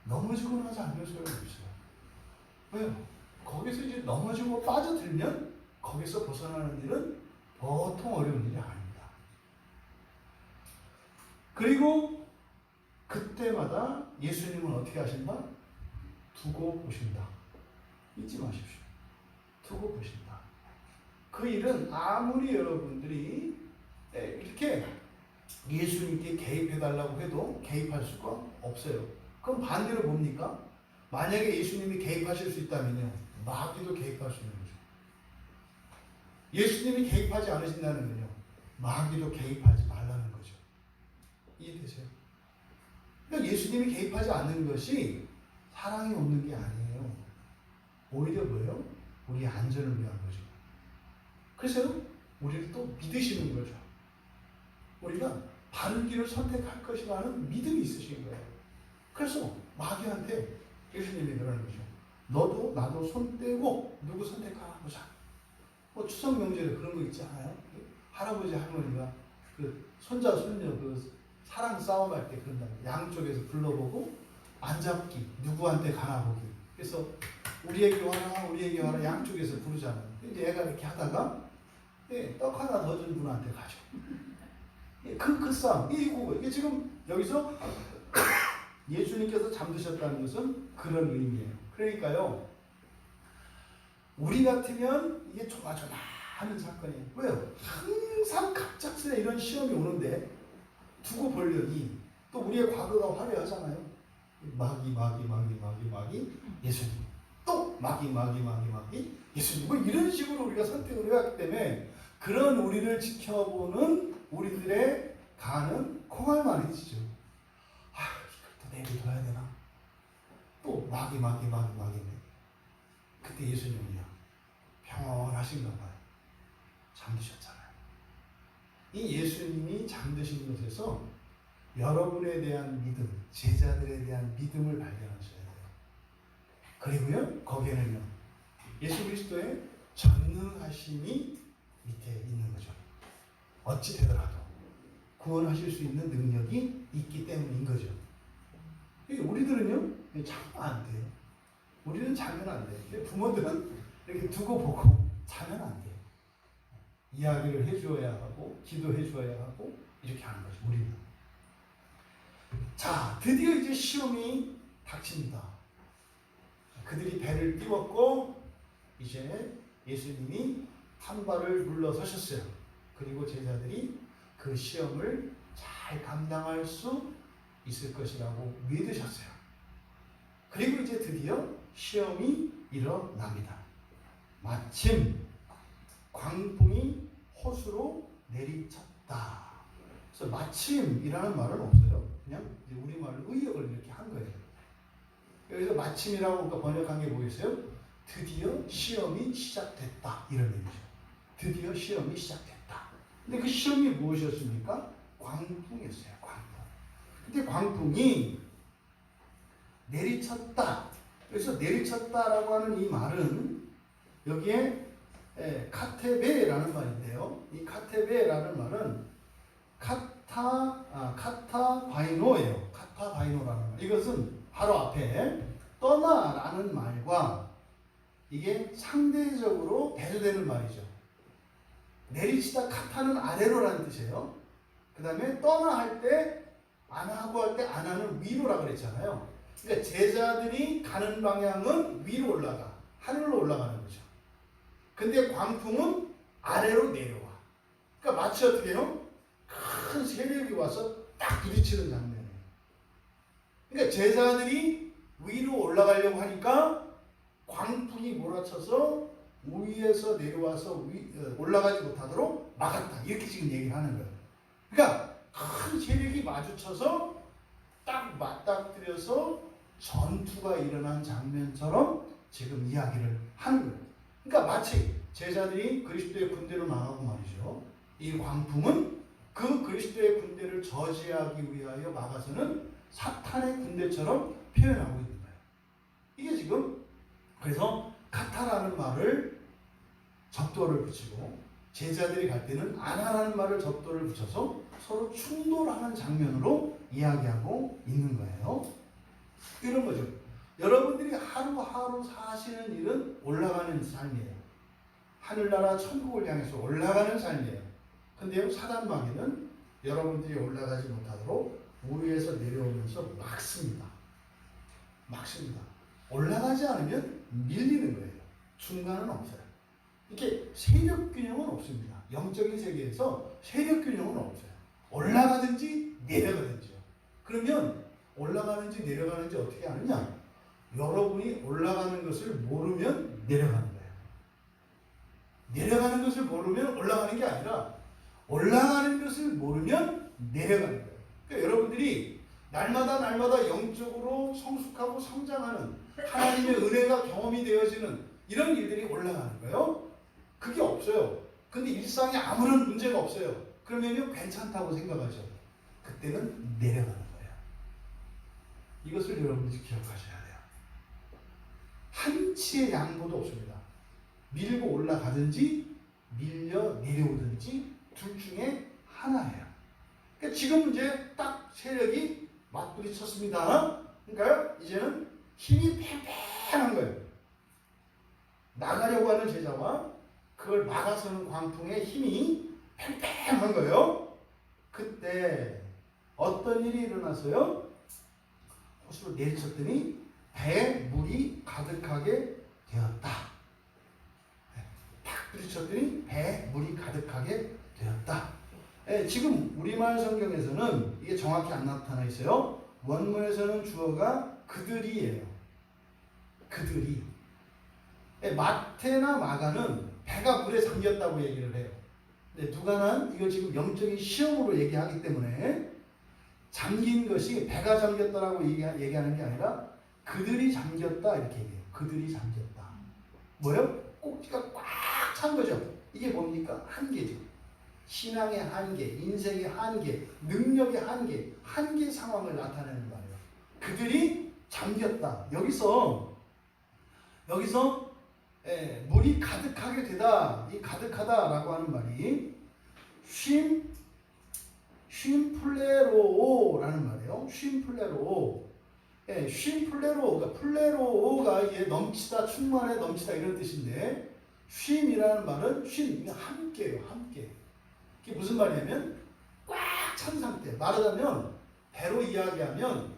넘어지고 나서 알면 소용없어요. 왜요? 거기서 이제 넘어지고 빠져들면 거기서 벗어나는 일은 보통 어려운 일이 아닙니다. 그리고 그때마다 예수님은 어떻게 하신다? 두고 보신다. 잊지 마십시오. 두고 보신다. 그 일은 아무리 여러분들이 이렇게 예수님께 개입해달라고 해도 개입할 수가 없어요. 그럼 반대로 뭡니까? 만약에 예수님이 개입하실 수 있다면요, 마귀도 개입할 수 있는 거죠. 예수님이 개입하지 않으신다는 건요, 마귀도 개입하지 말라는 거죠. 이해되세요? 그러니까 예수님이 개입하지 않는 것이 사랑이 없는 게 아니에요. 오히려 뭐예요? 우리의 안전을 위한 거죠. 그래서 우리를 또 믿으시는 거죠. 우리가 바른 길을 선택할 것이라는 믿음이 있으신 거예요. 그래서 마귀한테 예수님이 그러는 거죠. 너도 나도 손 떼고 누구 선택하나 보자. 추석 명절에 그런 거 있지 않아요? 할아버지 할머니가 그 손자 손녀 그 사랑 싸움할 때 그런다. 양쪽에서 불러보고 안잡기, 누구한테 가나 보기. 그래서 우리에게 와라, 우리에게 와라, 양쪽에서 부르잖아요. 이제 애가 이렇게 하다가 떡 하나 더 준 분한테 가죠. 그 싸움, 이게 지금 여기서 예수님께서 잠드셨다는 것은 그런 의미예요. 그러니까요, 우리 같으면 이게 조마조마하는 사건이에요. 왜요? 항상 갑작스레 이런 시험이 오는데 두고 보려니 또 우리의 과거가 화려하잖아요. 마귀 예수님, 또 마귀 예수님, 이런 식으로 우리가 선택을 해왔기 때문에 그런 우리를 지켜보는 우리들의 간은 콩알만해지죠. 이걸 또 내비둬야 되나? 또 마귀. 그때 예수님은요, 평온하신가 봐요. 잠드셨잖아요. 이 예수님이 잠드신 것에서 여러분에 대한 믿음, 제자들에 대한 믿음을 발견하셔야 돼요. 그리고요, 거기에는요, 예수 그리스도의 전능하심이 밑에 있는 거죠. 어찌 되더라도 구원하실 수 있는 능력이 있기 때문인 거죠. 우리들은요, 자면 안 돼요. 우리는 자면 안 돼요. 부모들은 이렇게 두고 보고 자면 안 돼요. 이야기를 해주어야 하고, 기도해 주어야 하고, 이렇게 하는 거죠, 우리는. 자, 드디어 이제 시험이 닥칩니다. 그들이 배를 띄웠고, 이제 예수님이 한 발을 물러서셨어요. 그리고 제자들이 그 시험을 잘 감당할 수 있을 것이라고 믿으셨어요. 그리고 이제 드디어 시험이 일어납니다. 마침 광풍이 호수로 내리쳤다. 그래서 마침이라는 말은 없어요. 그냥 우리말로 의역을 이렇게 한 거예요. 여기서 마침이라고 번역한 게 뭐겠어요? 드디어 시험이 시작됐다, 이런 의미죠. 드디어 시험이 시작됐다. 근데 그 시험이 무엇이었습니까? 광풍이었어요. 광풍. 근데 광풍이 내리쳤다. 그래서 내리쳤다라고 하는 이 말은 여기에 카테베라는 말인데요. 이 카테베라는 말은 카타바이노예요. 카타바이노라는 말. 이것은 바로 앞에 떠나라는 말과 이게 상대적으로 대조되는 말이죠. 내리치다 카타는 아래로라는 뜻이에요. 그 다음에 떠나 할 때 안하고 할 때 안하는 위로라 그랬잖아요. 그러니까 제자들이 가는 방향은 위로 올라가, 하늘로 올라가는 거죠. 근데 광풍은 아래로 내려와. 그러니까 마치 어떻게 해요? 큰 세력이 와서 딱 부딪히는 장면이에요. 그러니까 제자들이 위로 올라가려고 하니까 광풍이 몰아쳐서 위에서 내려와서 올라가지 못하도록 막았다. 이렇게 지금 얘기를 하는 거예요. 그러니까 큰 세력이 마주쳐서 딱 맞닥뜨려서 전투가 일어난 장면처럼 지금 이야기를 하는 거예요. 그러니까 마치 제자들이 그리스도의 군대로 나가고 말이죠. 이 광풍은 그 그리스도의 군대를 저지하기 위하여 막아서는 사탄의 군대처럼 표현하고 있는 거예요. 이게 지금 그래서 카타라는 말을 접두어를 붙이고 제자들이 갈 때는 아나라는 말을 접두어를 붙여서 서로 충돌하는 장면으로 이야기하고 있는 거예요. 이런 거죠. 여러분들이 하루하루 사시는 일은 올라가는 삶이에요. 하늘나라 천국을 향해서 올라가는 삶이에요. 근데요, 사단마귀는 여러분들이 올라가지 못하도록 위에서 내려오면서 막습니다. 막습니다. 올라가지 않으면 밀리는 거예요. 중간은 없어요. 이렇게 세력 균형은 없습니다. 영적인 세계에서 세력 균형은 없어요. 올라가든지 내려가든지요. 그러면 올라가는지 내려가는지 어떻게 아느냐? 여러분이 올라가는 것을 모르면 내려가는 거예요. 내려가는 것을 모르면 올라가는 게 아니라 올라가는 것을 모르면 내려가는 거예요. 그러니까 여러분들이 날마다 영적으로 성숙하고 성장하는 하나님의 은혜가 경험이 되어지는 이런 일들이 올라가는 거예요. 그게 없어요. 근데 일상에 아무런 문제가 없어요. 그러면요, 괜찮다고 생각하죠. 그때는 내려가는 거예요. 이것을 여러분들이 기억하셔야 돼요. 한치의 양보도 없습니다. 밀고 올라가든지 밀려 내려오든지 둘 중에 하나예요. 그러니까 지금 이제 딱 세력이 맞부딪혔습니다. 그러니까 이제는 힘이 팽팽한 거예요. 나가려고 하는 제자와 그걸 막아서는 광풍의 힘이 팽팽한 거예요. 그때 어떤 일이 일어나서요? 호수로 내리쳤더니 배에 물이 가득하게 되었다. 탁 부딪혔더니 배에 물이 가득하게 되었다. 지금 우리말 성경에서는 이게 정확히 안 나타나 있어요. 원문에서는 주어가 그들이에요. 그들이. 마태나 마가는 배가 물에 잠겼다고 얘기를 해요. 근데 누가는 이거 지금 영적인 시험으로 얘기하기 때문에 잠긴 것이 배가 잠겼다라고 얘기하는 게 아니라 그들이 잠겼다 이렇게 얘기해요. 그들이 잠겼다. 뭐요? 꼭지가 꽉 찬 거죠. 이게 뭡니까? 한계죠. 신앙의 한계, 인생의 한계, 능력의 한계, 한계 상황을 나타내는 말이에요. 그들이 잠겼다. 여기서 물이 가득하게 되다. 이 가득하다라고 하는 말이 쉼플레로라는 말이에요. 쉼플레로. 쉼플레로, 그러니까 플레로가 이게 넘치다, 충만해, 넘치다 이런 뜻인데 쉼이라는 말은 이게 함께예요. 함께. 이게 무슨 말이냐면 꽉 찬 상태. 말하자면 배로 이야기하면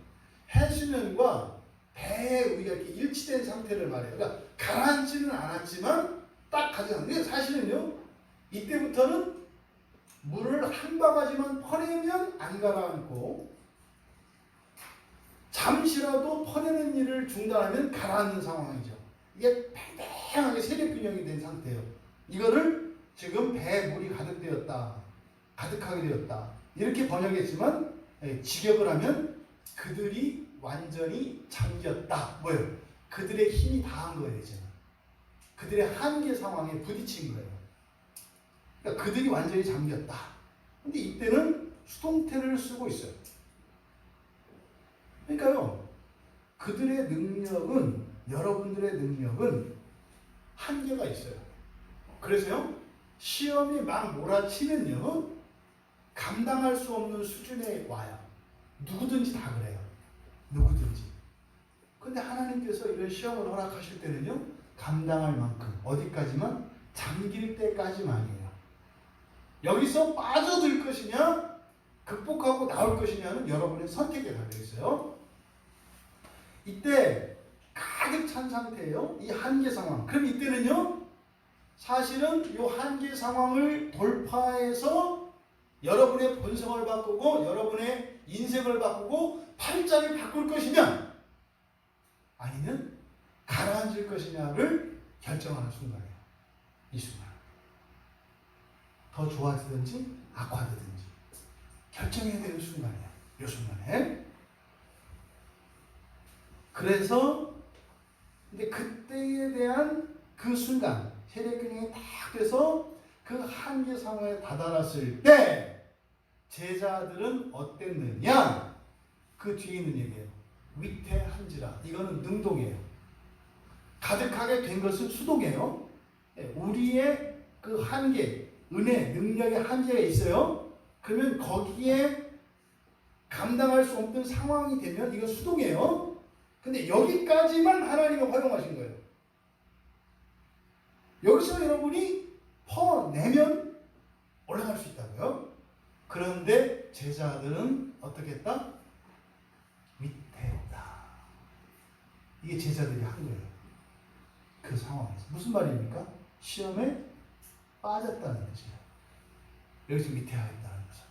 해수면과 배의 위가 이렇게 일치된 상태를 말해요. 그러니까 가라앉지는 않았지만 딱 가져갔는데 사실은요, 이때부터는 물을 한 바가지만 퍼내면 안 가라앉고 잠시라도 퍼내는 일을 중단하면 가라앉는 상황이죠. 이게 팽팽하게 세력 균형이 된 상태예요. 이거를 지금 배에 물이 가득하게 되었다. 이렇게 번역했지만 직역을 하면 그들이 완전히 잠겼다. 뭐예요? 그들의 힘이 다한 거예요, 이제. 그들의 한계 상황에 부딪힌 거예요. 그러니까 그들이 완전히 잠겼다. 근데 이때는 수동태를 쓰고 있어요. 그러니까요, 그들의 능력은, 여러분들의 능력은 한계가 있어요. 그래서요, 시험이 막 몰아치면요, 감당할 수 없는 수준에 와요. 누구든지 다 그래요. 누구든지. 근데 하나님께서 이런 시험을 허락하실 때는요, 감당할 만큼, 어디까지만? 잠길 때까지만이에요. 여기서 빠져들 것이냐 극복하고 나올 것이냐는 여러분의 선택에 달려 있어요. 이때 가득 찬 상태예요. 이 한계 상황. 그럼 이때는요, 사실은 이 한계 상황을 돌파해서 여러분의 본성을 바꾸고 여러분의 인생을 바꾸고 팔자를 바꿀 것이냐 아니면 가라앉을 것이냐를 결정하는 순간이에요. 이 순간. 더 좋아지든지 악화되든지 결정해야 되는 순간이에요. 이 순간에. 그래서 근데 그때에 대한 그 순간 혈액균형이 딱 돼서 그 한계 상황에 다다랐을 때 제자들은 어땠느냐? 그 뒤에 있는 얘기예요. 위태한지라. 이거는 능동이에요. 가득하게 된 것은 수동이에요. 우리의 그 한계, 은혜, 능력의 한계가 있어요. 그러면 거기에 감당할 수 없는 상황이 되면 이건 수동이에요. 근데 여기까지만 하나님이 허용하신 거예요. 여기서 여러분이 퍼내면 올라갈 수 있다고요. 그런데 제자들은 어떻게 했다? 위태했다. 이게 제자들이 한 거예요. 그 상황에서. 무슨 말입니까? 시험에 빠졌다는 뜻이에요. 여기서 위태하였다는 거죠.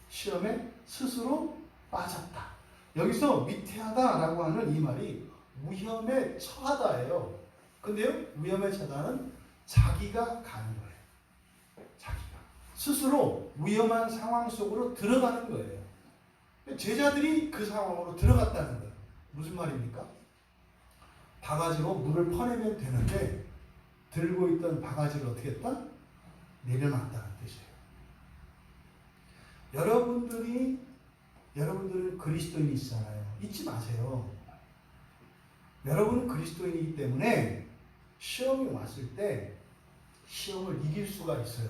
시험에 스스로 빠졌다. 여기서 위태하다라고 하는 이 말이 위험에 처하다예요. 근데요, 위험에 처하다는 자기가 가는 거예요. 자기가. 스스로 위험한 상황 속으로 들어가는 거예요. 제자들이 그 상황으로 들어갔다는 거예요. 무슨 말입니까? 바가지로 물을 퍼내면 되는데 들고 있던 바가지를 어떻게 했다? 내려놨다는 뜻이에요. 여러분들은 그리스도인이시잖아요. 잊지 마세요. 여러분은 그리스도인이기 때문에 시험이 왔을 때 시험을 이길 수가 있어요.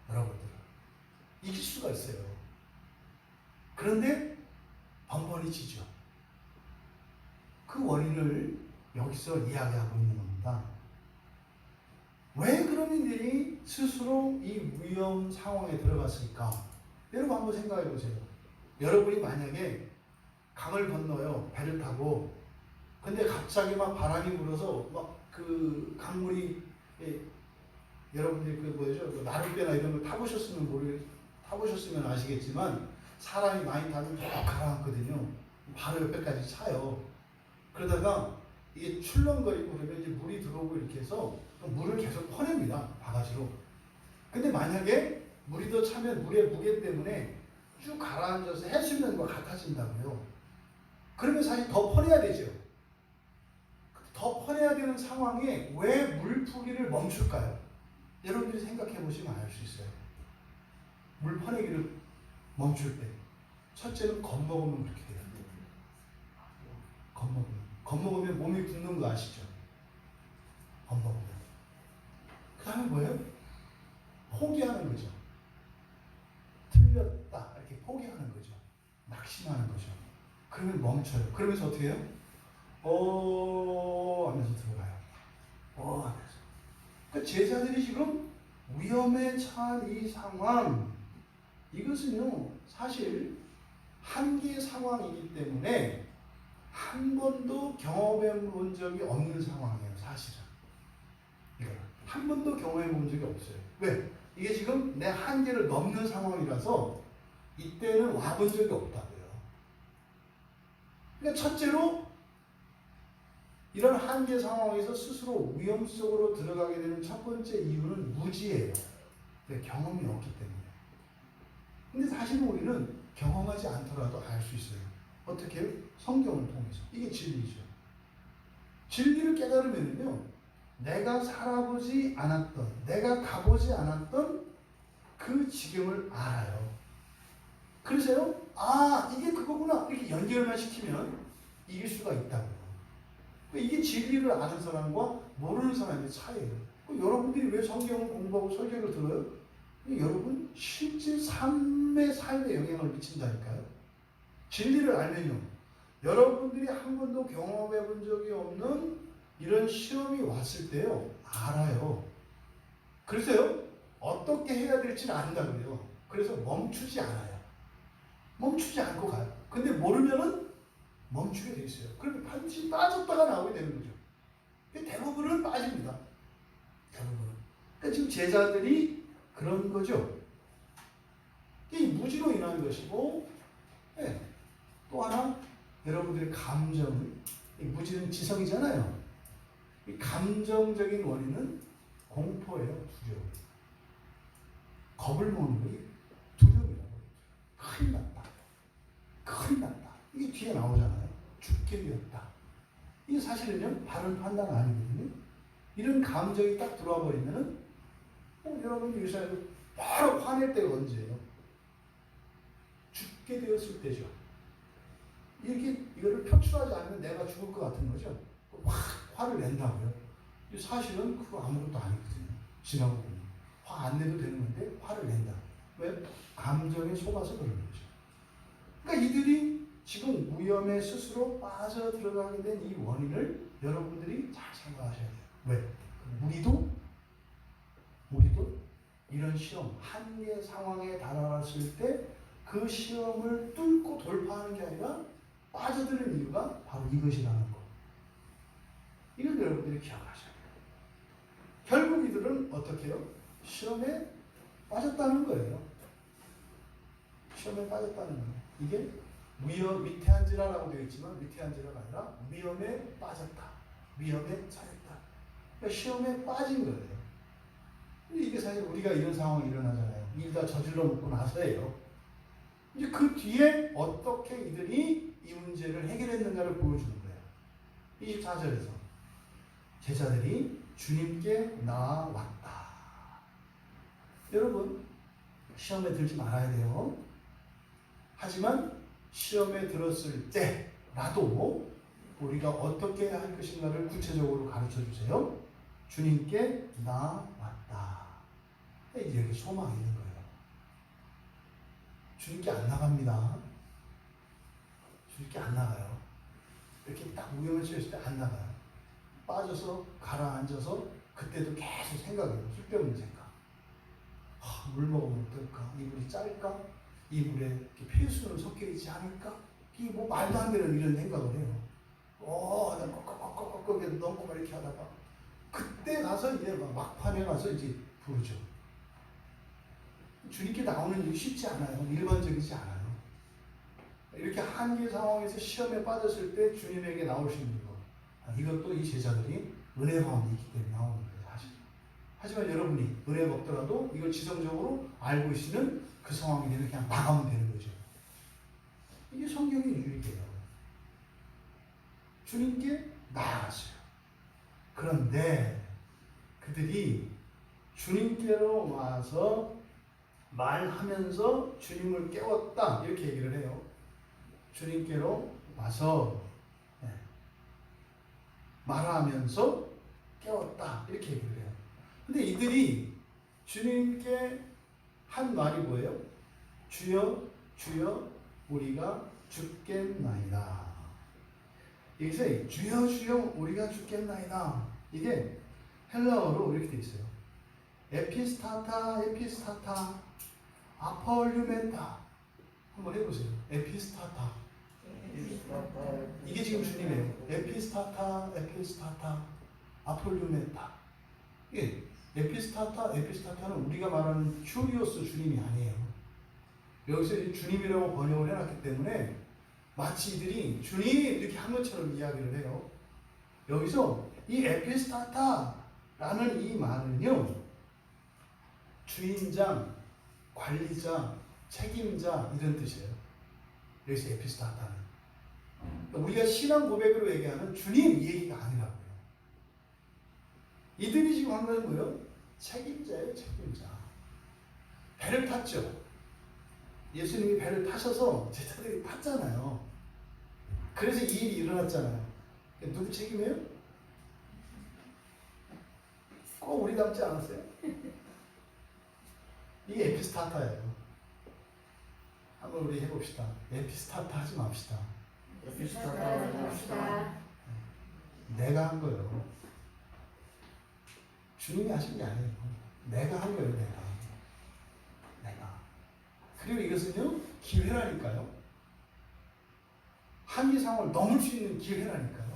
여러분들은. 이길 수가 있어요. 그런데 번번이 지죠. 그 원인을 여기서 이야기하고 있는 겁니다. 왜 그런 이들이 스스로 이 위험 상황에 들어갔을까? 여러분 한번 생각해 보세요. 여러분이 만약에 강을 건너요. 배를 타고. 근데 갑자기 막 바람이 불어서 막 그 강물이 여러분들이 그 뭐죠? 그 나룻배나 이런 걸 타보셨으면 아시겠지만 사람이 많이 타면 쭉 가라앉거든요. 바로 옆에까지 차요. 그러다가 이게 출렁거리고 그러면 이제 물이 들어오고 이렇게 해서 물을 계속 퍼냅니다. 바가지로. 근데 만약에 물이 더 차면 물의 무게 때문에 쭉 가라앉아서 해수면과 같아진다고요. 그러면 사실 더 퍼내야 되죠. 더 퍼내야 되는 상황에 왜 물푸기를 멈출까요? 여러분들이 생각해 보시면 알 수 있어요. 물 퍼내기를 멈출 때. 첫째는 겁먹으면 그렇게 돼요. 겁먹으면 몸이 굳는 거 아시죠? 겁먹으면. 그 다음에 뭐예요? 포기하는 거죠. 틀렸다. 이렇게 포기하는 거죠. 낙심하는 거죠. 그러면 멈춰요. 그러면서 어떻게 해요? 하면서 들어가요. 하면서. 그러니까 제자들이 지금 위험에 처한 이 상황, 이것은요, 사실 한계 상황이기 때문에 한 번도 경험해 본 적이 없는 상황이에요, 사실은. 한 번도 경험해 본 적이 없어요. 왜? 이게 지금 내 한계를 넘는 상황이라서 이때는 와본 적이 없다고요. 그러니까 첫째로 이런 한계 상황에서 스스로 위험 속으로 들어가게 되는 첫 번째 이유는 무지예요. 경험이 없기 때문에. 근데 사실은 우리는 경험하지 않더라도 알 수 있어요. 어떻게 해요? 성경을 통해서. 이게 진리죠. 진리를 깨달으면요, 내가 살아보지 않았던, 내가 가보지 않았던 그 지경을 알아요. 그래서요, 이게 그거구나. 이렇게 연결만 시키면 이길 수가 있다고요. 이게 진리를 아는 사람과 모르는 사람의 차이예요. 여러분들이 왜 성경을 공부하고 설교를 들어요? 여러분 실제 삶에 영향을 미친다니까요. 진리를 알면요, 여러분들이 한 번도 경험해 본 적이 없는 이런 시험이 왔을 때요, 알아요. 그래서요, 어떻게 해야 될지는 안다 그래요. 그래서 멈추지 않아요. 멈추지 않고 가요. 근데 모르면은 멈추게 돼 있어요. 그러면 반드시 빠졌다가 나오게 되는 거죠. 대부분은 빠집니다. 대부분은. 그러니까 지금 제자들이 그런 거죠. 이 무지로 인한 것이고, 네. 또 하나 여러분들의 감정, 이 무지는 지성이잖아요. 이 감정적인 원인은 공포예요, 두려움. 겁을 먹는 게 두려움이라고. 큰일 났다. 큰일 났다. 이게 뒤에 나오잖아요. 죽게 되었다. 이게 사실은요, 바른 판단 아니거든요. 이런 감정이 딱 들어와 버리면은, 여러분 여기서 바로 화낼 때가 언제예요? 죽게 되었을 때죠. 이거를 표출하지 않으면 내가 죽을 것 같은 거죠. 화를 낸다고요. 사실은 그거 아무것도 아니거든요. 지나고 보면. 화 안 내도 되는 건데 화를 낸다. 왜? 감정에 속아서 그러는 거죠. 그러니까 이들이 지금 위험에 스스로 빠져 들어가게 된 이 원인을 여러분들이 잘 생각하셔야 돼요. 왜? 우리도 이런 시험, 한계 상황에 달아났을 때 그 시험을 뚫고 돌파하는 게 아니라 빠져드는 이유가 바로 이것이라는 거. 이걸 여러분들이 기억하셔야 돼요. 결국 이들은 어떻게 해요? 시험에 빠졌다는 거예요. 시험에 빠졌다는 거예요. 이게 위태한지라라고 되어 있지만 위태한지라가 아니라 위험에 빠졌다. 위험에 처했다. 그러니까 시험에 빠진 거예요. 이게 사실 우리가 이런 상황이 일어나잖아요. 일 다 저질러 놓고 나서예요. 이제 그 뒤에 어떻게 이들이 이 문제를 해결했는가를 보여주는 거예요. 24절에서 제자들이 주님께 나아왔다. 여러분, 시험에 들지 말아야 돼요. 하지만 시험에 들었을 때라도 우리가 어떻게 할 것인가를 구체적으로 가르쳐 주세요. 주님께 나아왔다. 이렇게 소망이 있는 거예요. 주님께 안 나갑니다. 주님께 안 나가요. 이렇게 딱 위험에 처했을 때 안 나가요. 빠져서 가라앉아서 그때도 계속 생각해요. 쓸데없는 생각. 물 먹으면 어떨까? 이 물이 짤까? 이 물에 폐수는 섞여 있지 않을까? 이게 뭐 말도 안 되는 이런 생각을 해요. 나 꺽꺽꺽꺽꺽 넘고 막 이렇게 하다가 그때 가서 이제 막판에 가서 이제 부르죠. 주님께 나오는 일이 쉽지 않아요. 일반적이지 않아요. 이렇게 한계 상황에서 시험에 빠졌을 때 주님에게 나오시는 것. 이것도 이 제자들이 은혜 가운데 있기 때문에 나오는 거예요, 사실. 하지만 여러분이 은혜가 없더라도 이걸 지성적으로 알고 있으면 그 상황이 되면 그냥 나가면 되는 거죠. 이게 성경의 유익이에요. 주님께 나아갔어요. 그런데 그들이 주님께로 와서 말하면서 주님을 깨웠다. 이렇게 얘기를 해요. 주님께로 와서 말하면서 깨웠다. 이렇게 얘기를 해요. 근데 이들이 주님께 한 말이 뭐예요? 주여, 주여, 우리가 죽겠나이다. 여기서 주여, 주여, 우리가 죽겠나이다. 이게 헬라어로 이렇게 돼 있어요. 에피스타타, 에피스타타, 아폴류멘타. 한번 해보세요. 에피스타타. 이게 지금 주님이에요. 에피스타타, 에피스타타, 아폴류멘타. 예, 에피스타타, 에피스타타는 우리가 말하는 큐리오스 주님이 아니에요. 여기서 주님이라고 번역을 해놨기 때문에 마치 이들이 주님 이렇게 한 것처럼 이야기를 해요. 여기서 이 에피스타타라는 이 말은요, 주인장, 관리자, 책임자 이런 뜻이에요. 여기서 에피스타타는. 우리가 신앙 고백으로 얘기하는 주님 이 얘기가 아니라고요. 이들이 지금 한 건 뭐예요? 책임자예요, 책임자. 배를 탔죠. 예수님이 배를 타셔서 제자들이 탔잖아요. 그래서 이 일이 일어났잖아요. 누구 책임이에요? 꼭 우리 닮지 않았어요? 이게 에피스타타예요. 한번 우리 해봅시다. 에피스타타 하지 맙시다. 에피스타타 합시다. 내가 한 거예요. 주님이 하신 게 아니에요. 내가 한 거예요, 내가. 그리고 이것은요, 기회라니까요. 한계 상황을 넘을 수 있는 기회라니까요.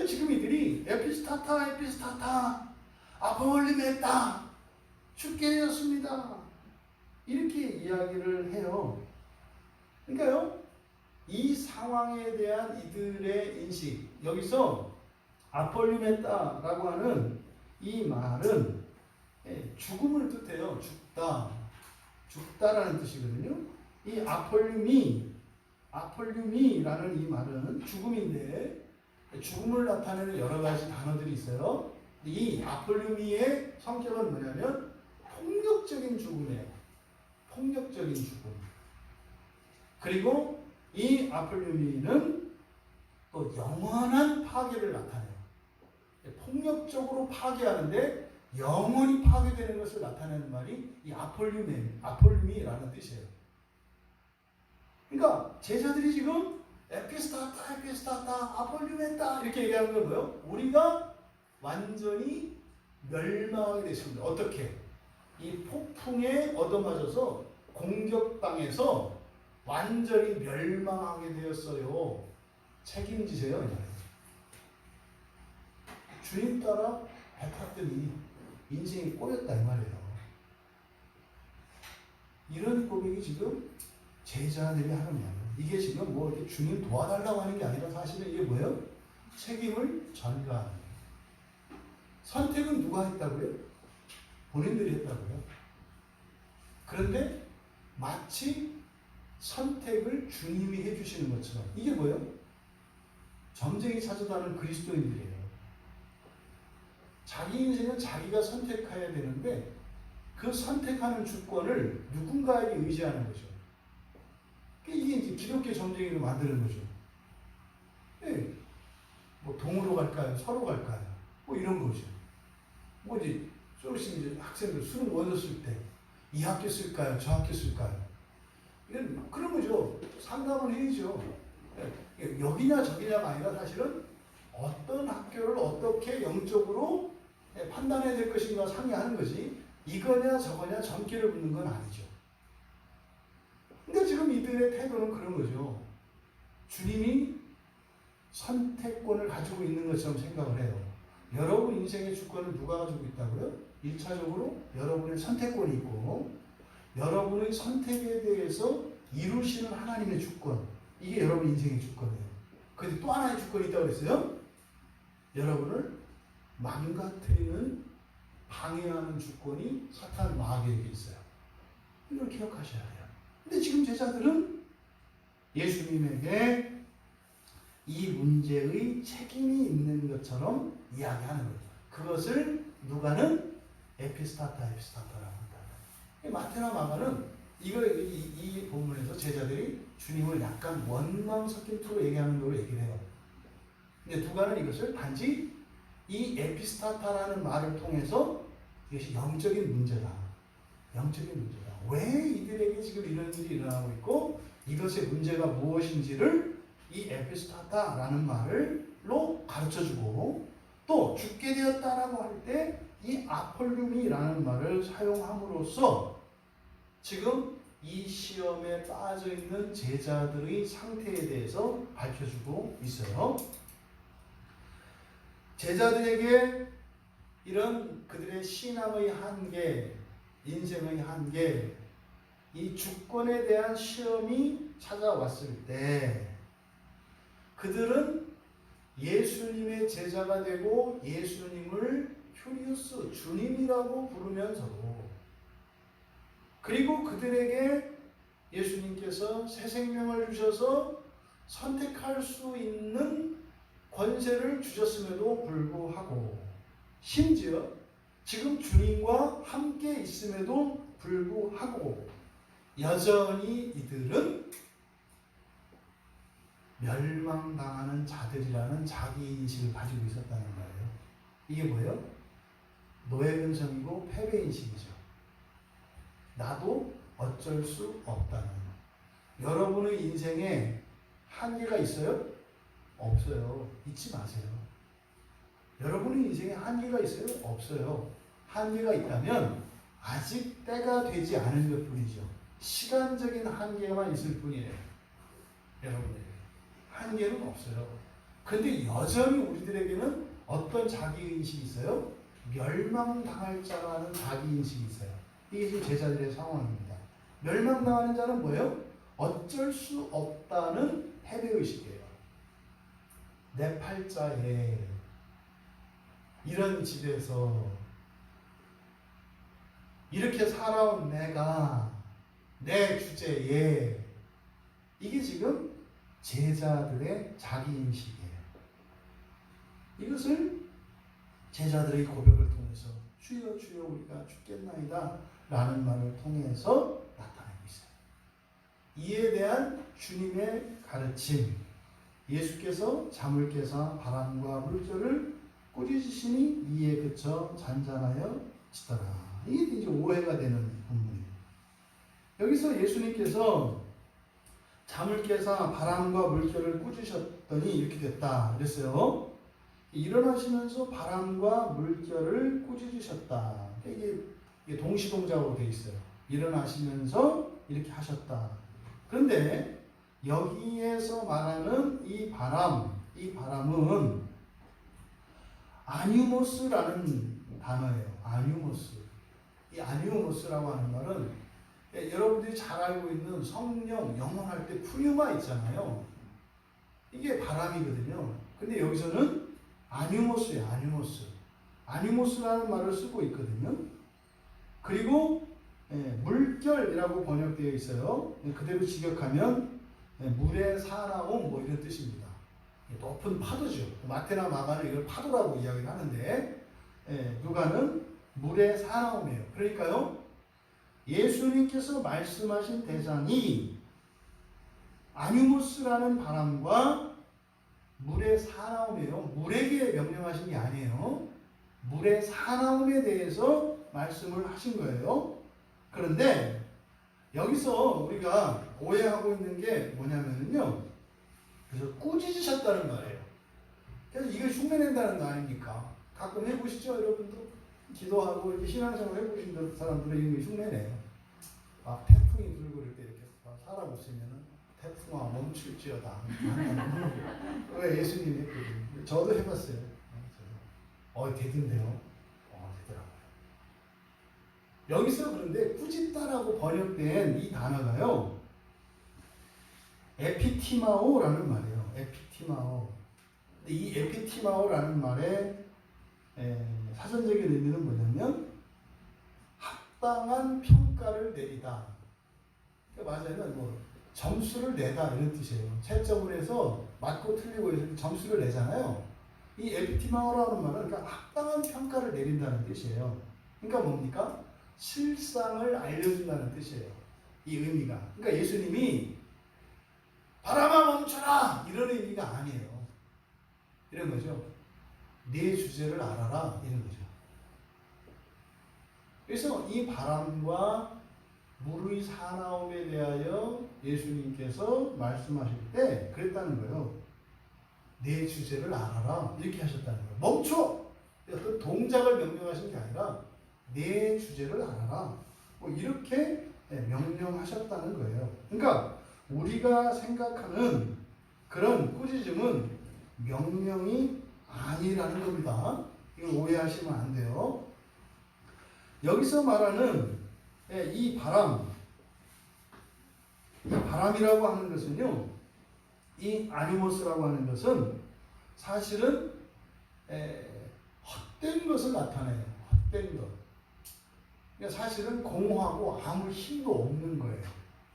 지금 이들이 에피스타타, 아폴리메타, 죽게 되었습니다. 이렇게 이야기를 해요. 그러니까요, 이 상황에 대한 이들의 인식, 여기서 아폴리메타라고 하는 이 말은 죽음을 뜻해요. 죽다라는 뜻이거든요. 이 아폴륨이라는 이 말은 죽음인데, 죽음을 나타내는 여러 가지 단어들이 있어요. 이 아폴륨이의 성격은 뭐냐면 폭력적인 죽음이에요. 폭력적인 죽음. 그리고 이 아폴륨이는 또 영원한 파괴를 나타내요. 폭력적으로 파괴하는데 영원히 파괴되는 것을 나타내는 말이 이 아폴륨이라는 뜻이에요. 그러니까 제자들이 지금 에피스타타, 아폴리메타 이렇게 얘기하는 건 뭐예요? 우리가 완전히 멸망하게 됐습니다. 어떻게? 이 폭풍에 얻어맞아서 공격당해서 완전히 멸망하게 되었어요. 책임지세요. 주님 따라 배 탔더니 인생이 꼬였다 이 말이에요. 이런 고백이 지금 제자들이 하는 말이에요. 이게 지금 뭐 이렇게 주님 도와달라고 하는 게 아니라 사실은 이게 뭐예요? 책임을 전가하는 거예요. 선택은 누가 했다고요? 본인들이 했다고요. 그런데 마치 선택을 주님이 해주시는 것처럼 이게 뭐예요? 점쟁이 찾아다는 그리스도인들이에요. 자기 인생은 자기가 선택해야 되는데 그 선택하는 주권을 누군가에게 의지하는 거죠. 이게 이제 기독교 점쟁이를 만드는 거죠. 네. 뭐 동으로 갈까요? 서로 갈까요? 뭐 이런 거죠. 뭐 이제 조금씩 이제 학생들 수능 원서 쓸 때 이 학교 쓸까요? 저 학교 쓸까요? 이런 그런 거죠. 상담은 해야죠. 네. 여기냐 저기냐가 아니라 사실은 어떤 학교를 어떻게 영적으로 판단해야 될 것인가 상의하는 거지. 이거냐 저거냐 점괘를 붙는 건 아니죠. 근데 지금 이들의 태도는 그런 거죠. 주님이 선택권을 가지고 있는 것처럼 생각을 해요. 여러분 인생의 주권을 누가 가지고 있다고요? 1차적으로 여러분의 선택권이 있고 여러분의 선택에 대해서 이루시는 하나님의 주권, 이게 여러분 인생의 주권이에요. 근데 또 하나의 주권이 있다고 그랬어요. 여러분을 망가뜨리는, 방해하는 주권이 사탄 마귀에게 있어요. 이걸 기억하셔야 해요. 근데 지금 제자들은 예수님에게 이 문제의 책임이 있는 것처럼 이야기하는 거예요. 그것을 누가는 에피스타타라고 한다. 마태나 마가는 이 본문에서 제자들이 주님을 약간 원망 섞인 투로 얘기하는 걸로 얘기를 해요. 근데 누가는 이것을 단지 이 에피스타타라는 말을 통해서 이것이 영적인 문제다. 영적인 문제다. 왜 이들에게 지금 이런 일이 일어나고 있고 이것의 문제가 무엇인지를 이 에피스타타라는 말로 가르쳐주고 또 죽게 되었다라고 할 때 이 아폴륨이라는 말을 사용함으로써 지금 이 시험에 빠져있는 제자들의 상태에 대해서 밝혀주고 있어요. 제자들에게 이런 그들의 신앙의 한계, 인생의 한계, 이 주권에 대한 시험이 찾아왔을 때 그들은 예수님의 제자가 되고 예수님을 큐리오스, 주님이라고 부르면서도 그리고 그들에게 예수님께서 새 생명을 주셔서 선택할 수 있는 권세를 주셨음에도 불구하고 심지어 지금 주님과 함께 있음에도 불구하고 여전히 이들은 멸망당하는 자들이라는 자기인식을 가지고 있었다는 거예요. 이게 뭐예요? 노예근성이고 패배인식이죠. 나도 어쩔 수 없다는. 여러분의 인생에 한계가 있어요? 없어요. 잊지 마세요. 여러분의 인생에 한계가 있어요? 없어요. 한계가 있다면 아직 때가 되지 않은 것 뿐이죠. 시간적인 한계만 있을 뿐이에요. 여러분들 한계는 없어요. 근데 여전히 우리들에게는 어떤 자기인식이 있어요? 멸망당할 자라는 자기인식이 있어요. 이게 지금 제자들의 상황입니다. 멸망당하는 자는 뭐예요? 어쩔 수 없다는 패배의식이에요. 내 팔자에 이런 집에서 이렇게 살아온 내가 내 주제에 이게 지금 제자들의 자기인식이에요. 이것을 제자들의 고백을 통해서 주여 주여 우리가 죽겠나이다 라는 말을 통해서 나타내고 있어요. 이에 대한 주님의 가르침, 예수께서 잠을 깨사 바람과 물결을 꾸짖으시니 이에 그쳐 잔잔하여 지더라. 이게 이제 오해가 되는 부분이에요. 여기서 예수님께서 잠을 깨사 바람과 물결을 꾸짖으셨더니 이렇게 됐다 그랬어요. 일어나시면서 바람과 물결을 꾸짖으셨다. 이게 동시동작으로 되어 있어요. 일어나시면서 이렇게 하셨다. 그런데 여기에서 말하는 이 바람은 아뉴모스라는 단어예요. 아뉴모스. 이 아뉴모스라고 하는 말은 여러분들이 잘 알고 있는 성령, 영원할 때 푸뉴마 있잖아요. 이게 바람이거든요. 근데 여기서는 아뉴모스예요. 아뉴모스. 아뉴모스라는 말을 쓰고 있거든요. 그리고 물결이라고 번역되어 있어요. 그대로 직역하면 물의 사나움 뭐 이런 뜻입니다. 높은 파도죠. 마태나 마가는 이걸 파도라고 이야기를 하는데 누가는 물의 사나움이에요. 그러니까요. 예수님께서 말씀하신 대상이 아뉴모스라는 바람과 물의 사나움이에요. 물에게 명령하신 게 아니에요. 물의 사나움에 대해서 말씀을 하신 거예요. 그런데 여기서 우리가 오해하고 있는 게 뭐냐면요. 그래서 꾸짖으셨다는 말이에요. 그래서 이걸 흉내낸다는 거 아닙니까? 가끔 해보시죠, 여러분도? 기도하고 이렇게 신앙생활 해보신 사람들은 이거 흉내내요. 막 태풍이 불고 그럴 때 이렇게 사람 없으면은 태풍아 멈출지어다. 왜 예수님이 했거든요. 저도 해봤어요. 되던데요. 되더라고요. 여기서 그런데 꾸짖다라고 번역된 이 단어가요. 에피티마오라는 말이에요. 에피티마오. 이 에피티마오라는 말의 사전적인 의미는 뭐냐면 합당한 평가를 내리다. 그러니까 맞아요. 뭐 점수를 내다 이런 뜻이에요. 채점을 해서 맞고 틀리고 해서 점수를 내잖아요. 이 에피티마오라는 말은 그러니까 합당한 평가를 내린다는 뜻이에요. 그러니까 뭡니까? 실상을 알려준다는 뜻이에요. 이 의미가. 그러니까 예수님이 바람아 멈춰라 이런 의미가 아니에요. 이런 거죠. 네 주제를 알아라 이런 거죠. 그래서 이 바람과 물의 사나움에 대하여 예수님께서 말씀하실 때 그랬다는 거예요. 내 주제를 알아라 이렇게 하셨다는 거예요. 멈춰! 그 동작을 명령하신 게 아니라 내 주제를 알아라 뭐 이렇게 명령하셨다는 거예요. 그러니까 우리가 생각하는 그런 꾸짖음은 명령이 아니라는 겁니다. 이거 오해하시면 안 돼요. 여기서 말하는 이 바람이라고 하는 것은요, 이 아니모스라고 하는 것은 사실은 헛된 것을 나타내요. 헛된 것. 그러니까 사실은 공허하고 아무 힘도 없는 거예요.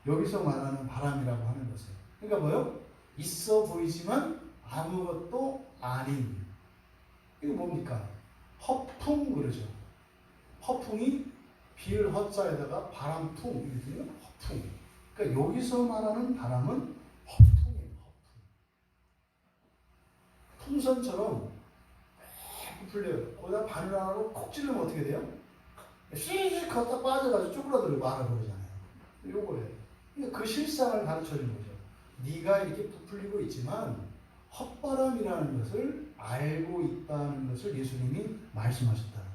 여기서 말하는 바람이라고 하는 것은. 그러니까 뭐요? 있어 보이지만 아무것도 아닌. 이거 뭡니까? 허풍 그러죠. 허풍이 비를 허자에다가 바람풍 이거든요. 허풍. 그러니까 여기서 말하는 바람은 허풍이에요. 허풍. 풍선처럼 부풀려요. 거기다 바늘하고 콕 찌르면 어떻게 돼요? 씩 걷다 빠져가지고 쪼그라들고 말아버리잖아요. 요거예요. 그러니까 그 실상을 가르쳐주는 거죠. 네가 이렇게 부풀리고 있지만 헛바람이라는 것을 알고 있다는 것을 예수님이 말씀하셨다는 거예요.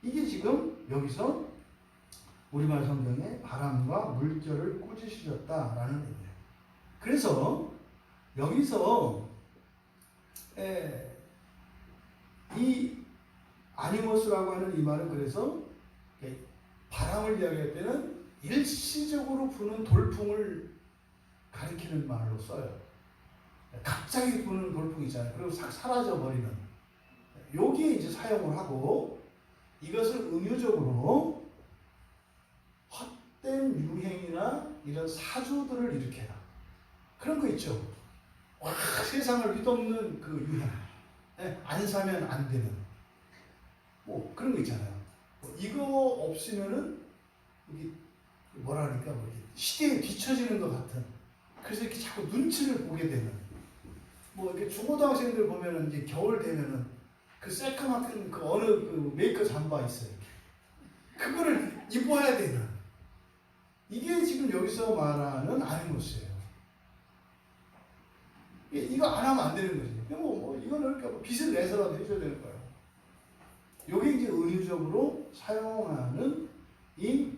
이게 지금 여기서 우리말 성경에 바람과 물결을 꾸짖으셨다라는 의미예요. 그래서 여기서 이 아니모스라고 하는 이 말은 그래서 바람을 이야기할 때는 일시적으로 부는 돌풍을 가리키는 말로 써요. 갑자기 부는 돌풍 있잖아요. 그리고 싹 사라져 버리는. 여기에 이제 사용을 하고 이것을 은유적으로 헛된 유행이나 이런 사조들을 일으켜라. 그런 거 있죠. 와, 세상을 휘덮는 그 유행. 안 사면 안 되는. 뭐 그런 거 있잖아요. 이거 없으면은 이게 뭐라 그러니까 뭐 시대에 뒤처지는 것 같은. 그래서 이렇게 자꾸 눈치를 보게 되는. 뭐 이렇게 중고등학생들 보면은 이제 겨울 되면은 그 새까맣은 그 어느 그 메이커 잠바 있어요. 그거를 입어야 되는. 이게 지금 여기서 말하는 아니모스예요. 이거 안 하면 안 되는 거지. 이거는 그러니까 빚을 내서라도 해줘야 되는 거예요. 이게 이제 은유적으로 사용하는 이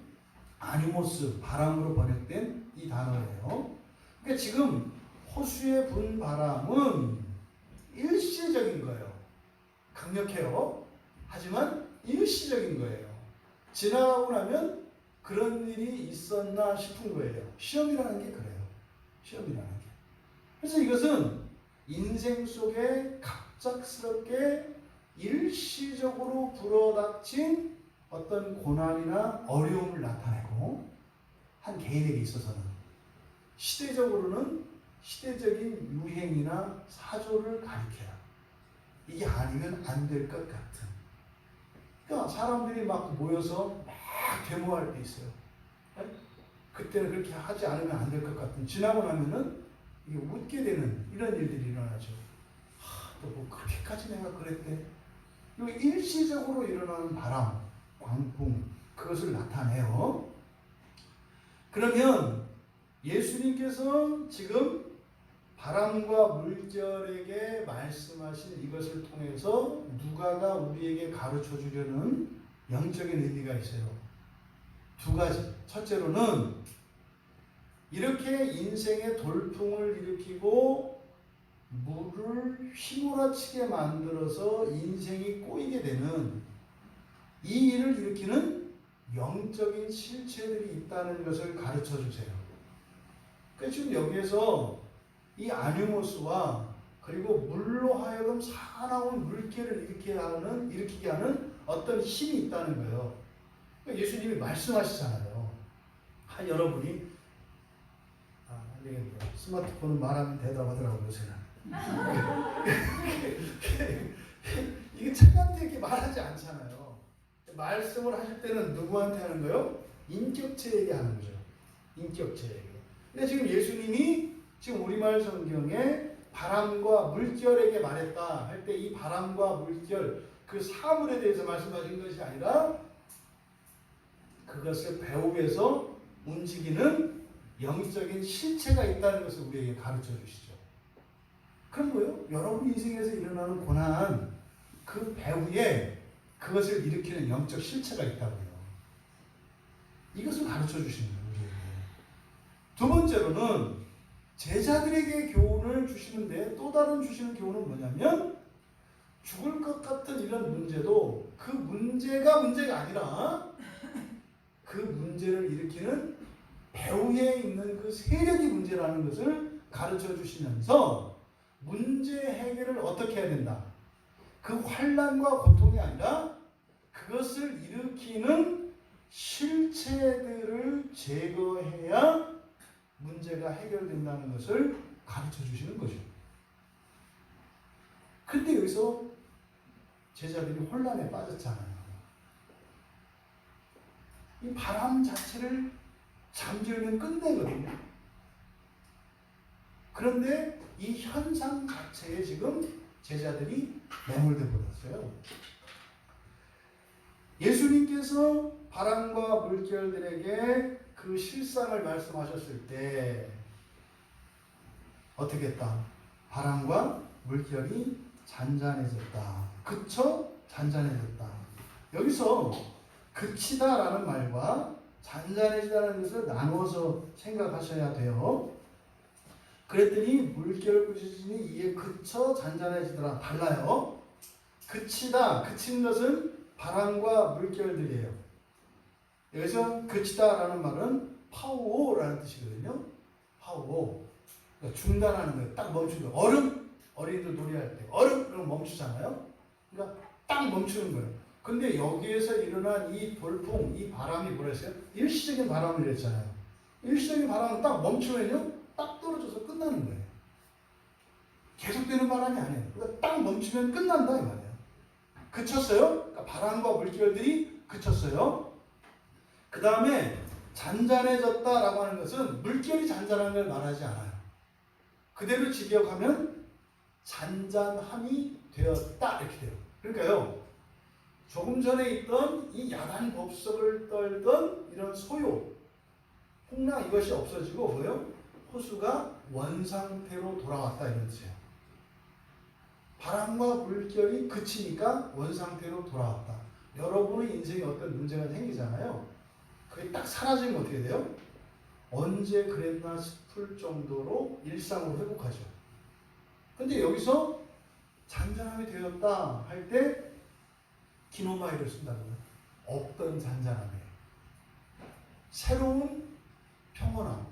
아니모스, 바람으로 번역된 이 단어예요. 그러니까 지금 호수에 분 바람은 일시적인 거예요. 강력해요. 하지만 일시적인 거예요. 지나가고 나면 그런 일이 있었나 싶은 거예요. 시험이라는 게 그래요. 시험이라는 게. 그래서 이것은 인생 속에 갑작스럽게 일시적으로 불어닥친 어떤 고난이나 어려움을 나타내고 한 개인에게 있어서는 시대적으로는 시대적인 유행이나 사조를 가리켜라. 이게 아니면 안 될 것 같은. 그러니까 사람들이 막 모여서 막 데모할 때 있어요. 그때는 그렇게 하지 않으면 안 될 것 같은. 지나고 나면은 이게 웃게 되는 이런 일들이 일어나죠. 또 뭐 그렇게까지 내가 그랬대. 이 일시적으로 일어나는 바람, 광풍, 그것을 나타내요. 그러면 예수님께서 지금 바람과 물결에게 말씀하신 이것을 통해서 누가가 우리에게 가르쳐 주려는 영적인 의미가 있어요. 두 가지. 첫째로는 이렇게 인생의 돌풍을 일으키고 물을 휘몰아치게 만들어서 인생이 꼬이게 되는 이 일을 일으키는 영적인 실체들이 있다는 것을 가르쳐 주세요. 그러니까 지금 여기에서 이 아니모스와 그리고 물로 하여금 사나운 물결을 일으키게 하는 어떤 힘이 있다는 거예요. 그러니까 예수님이 말씀하시잖아요. 여러분이 스마트폰은 말하면 대답하더라고요, 요새는. 이게 책한테 이렇게 말하지 않잖아요. 말씀을 하실 때는 누구한테 하는 거예요? 인격체에게 하는 거죠. 인격체에게. 근데 지금 예수님이 지금 우리말 성경에 바람과 물결에게 말했다 할 때 이 바람과 물결 그 사물에 대해서 말씀하신 것이 아니라 그것을 배후에서 움직이는 영적인 실체가 있다는 것을 우리에게 가르쳐 주시죠. 그런 거예요. 여러분 인생에서 일어나는 고난 그 배후에 그것을 일으키는 영적 실체가 있다고요. 이것을 가르쳐 주시는 거예요. 우리에게. 두 번째로는 제자들에게 교훈을 주시는데 또 다른 주시는 교훈은 뭐냐면 죽을 것 같은 이런 문제도 그 문제가 문제가 아니라 그 문제를 일으키는 배후에 있는 그 세력이 문제라는 것을 가르쳐 주시면서 문제 해결을 어떻게 해야 된다. 그 환난과 고통이 아니라 그것을 일으키는 실체들을 제거해야 문제가 해결된다는 것을 가르쳐 주시는 거죠. 근데 여기서 제자들이 혼란에 빠졌잖아요. 이 바람 자체를 잠재우면 끝내거든요. 그런데 이 현상 자체에 지금 제자들이 매몰돼 버렸어요. 예수님께서 바람과 물결들에게 그 실상을 말씀하셨을 때 어떻게 했다? 바람과 물결이 잔잔해졌다. 그쳐? 잔잔해졌다. 여기서 그치다라는 말과 잔잔해지다는 것을 나누어서 생각하셔야 돼요. 그랬더니 물결 꾸짖으니 이에 그쳐 잔잔해지더라. 달라요. 그치다, 그친 것은 바람과 물결들이에요. 여기서 그치다라는 말은 파우오라는 뜻이거든요. 파우오. 그러니까 중단하는 거예요. 딱 멈추는 거예요. 얼음! 어린이들 놀이할 때 얼음! 그러면 멈추잖아요. 그러니까 딱 멈추는 거예요. 근데 여기에서 일어난 이 돌풍, 이 바람이 뭐랬어요? 일시적인 바람을 했잖아요. 일시적인 바람은 딱 멈추면요, 딱 떨어져서 끝나는 거예요. 계속되는 바람이 아니에요. 그러니까 딱 멈추면 끝난다 이 말이에요. 그쳤어요? 그러니까 바람과 물결들이 그쳤어요. 그 다음에 잔잔해졌다라고 하는 것은 물결이 잔잔한 걸 말하지 않아요. 그대로 직역하면 잔잔함이 되었다 이렇게 돼요. 그러니까요, 조금 전에 있던 이 야단 법석을 떨던 이런 소요, 풍랑 이것이 없어지고 뭐요? 호수가 원상태로 돌아왔다 이런 뜻이에요. 바람과 물결이 그치니까 원상태로 돌아왔다. 여러분의 인생에 어떤 문제가 생기잖아요. 그게 딱 사라지면 어떻게 돼요? 언제 그랬나 싶을 정도로 일상으로 회복하죠. 근데 여기서 잔잔함이 되었다 할 때 기노마이를 쓴다고요. 없던 잔잔함이에요. 새로운 평온함,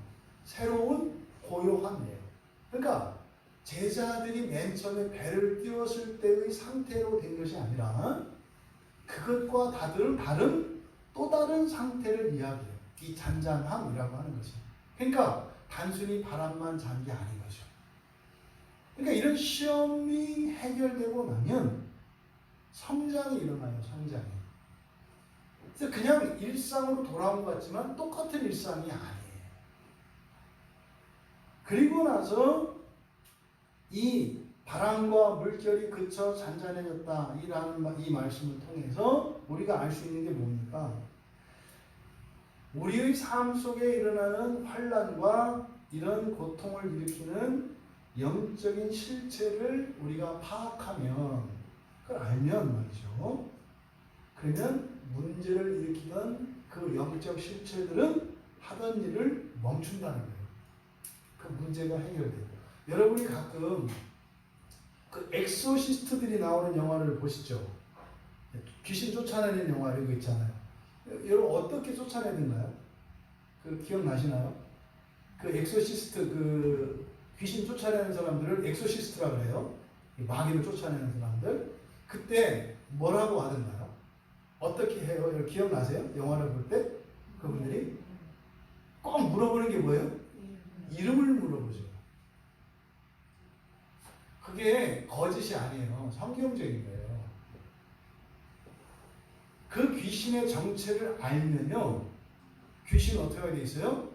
새로운 고요함이에요. 그러니까 제자들이 맨 처음에 배를 띄웠을 때의 상태로 된 것이 아니라 그것과 다른 또 다른 상태를 이야기해요. 이 잔잔함이라고 하는 것이. 그러니까 단순히 바람만 잔 게 아닌 거죠. 그러니까 이런 시험이 해결되고 나면 성장이 일어나요. 성장이. 그래서 그냥 일상으로 돌아온 것 같지만 똑같은 일상이 아니에요. 그리고 나서 이 바람과 물결이 그쳐 잔잔해졌다 이라는 이 말씀을 통해서 우리가 알 수 있는 게 뭡니까? 우리의 삶 속에 일어나는 환난과 이런 고통을 일으키는 영적인 실체를 우리가 파악하면, 그걸 알면 말이죠. 그러면 문제를 일으키던 그 영적 실체들은 하던 일을 멈춘다는 거예요. 그 문제가 해결돼요. 여러분이 가끔 그 엑소시스트들이 나오는 영화를 보시죠. 귀신 쫓아내는 영화 이런 거 있잖아요. 여러분 어떻게 쫓아내는가요? 그 기억나시나요? 그 엑소시스트 그 귀신 쫓아내는 사람들을 엑소시스트라고 해요. 마귀를 쫓아내는 사람들. 그때 뭐라고 하던가요? 어떻게 해요? 여러분 기억나세요? 영화를 볼 때 그분들이 꼭 물어보는 게 뭐예요? 이름을 물어보죠. 그게 거짓이 아니에요. 성경적인 거예요. 그 귀신의 정체를 알면요, 귀신은 어떻게 돼 있어요?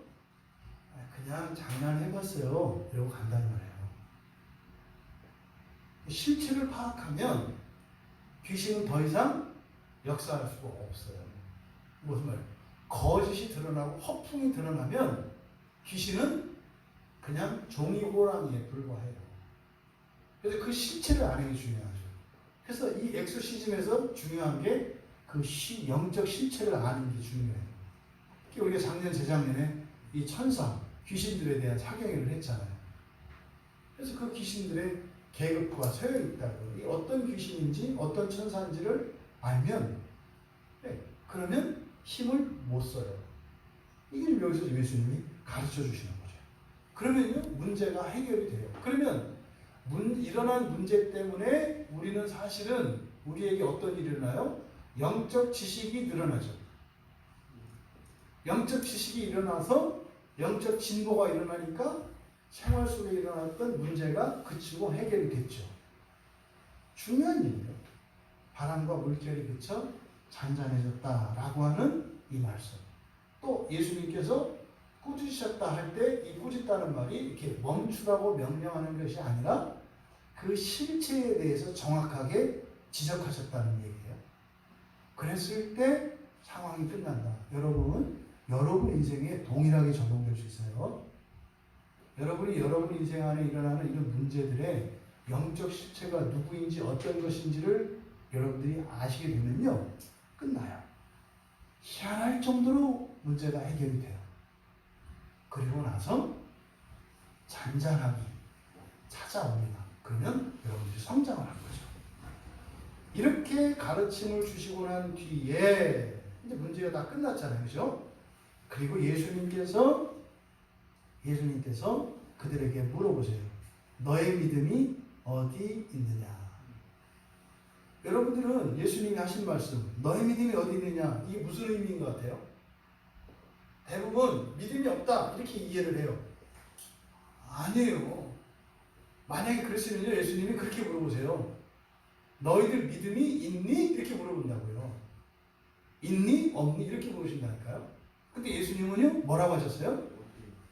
그냥 장난해봤어요. 이러고 간다는 말이에요. 실체를 파악하면 귀신은 더 이상 역사할 수가 없어요. 무슨 말이에요? 거짓이 드러나고 허풍이 드러나면 귀신은 그냥 종이 호랑이에 불과해요. 그래서 그 실체를 아는 게 중요하죠. 그래서 이 엑소시즘에서 중요한 게 그 영적 실체를 아는 게 중요해요. 우리가 작년, 재작년에 이 천사, 귀신들에 대한 사경회를 했잖아요. 그래서 그 귀신들의 계급과 서열이 있다고. 이 어떤 귀신인지, 어떤 천사인지를 알면, 네, 그러면 힘을 못 써요. 이걸 여기서 예수님이 가르쳐 주시는 거죠. 그러면요, 문제가 해결이 돼요. 그러면 일어난 문제 때문에 우리는 사실은 우리에게 어떤 일이 일어나요? 영적 지식이 늘어나죠. 영적 지식이 일어나서 영적 진보가 일어나니까 생활 속에 일어났던 문제가 그치고 해결이 됐죠. 중요한 일이에요. 바람과 물결이 그쳐 잔잔해졌다라고 하는 이 말씀. 또 예수님께서 꾸짖으셨다 할 때 이 꾸짖다는 말이 이렇게 멈추라고 명령하는 것이 아니라 그 실체에 대해서 정확하게 지적하셨다는 얘기예요. 그랬을 때 상황이 끝난다. 여러분 인생에 동일하게 적용될 수 있어요. 여러분이 여러분 인생 안에 일어나는 이런 문제들의 영적 실체가 누구인지 어떤 것인지를 여러분들이 아시게 되면요, 끝나요. 희한할 정도로 문제가 해결이 돼요. 그리고 나서 잔잔함이 찾아옵니다. 그러면 여러분들이 성장을 한 거죠. 이렇게 가르침을 주시고 난 뒤에 이제 문제가 다 끝났잖아요. 그죠? 그리고 예수님께서 그들에게 물어보세요. 너의 믿음이 어디 있느냐? 여러분들은 예수님이 하신 말씀, 너의 믿음이 어디 있느냐? 이게 무슨 의미인 것 같아요? 대부분 믿음이 없다 이렇게 이해를 해요. 아니에요. 만약에 그랬으면요, 예수님이 그렇게 물어보세요. 너희들 믿음이 있니? 이렇게 물어본다고요. 있니? 없니? 이렇게 물으신다니까요. 근데 예수님은요, 뭐라고 하셨어요?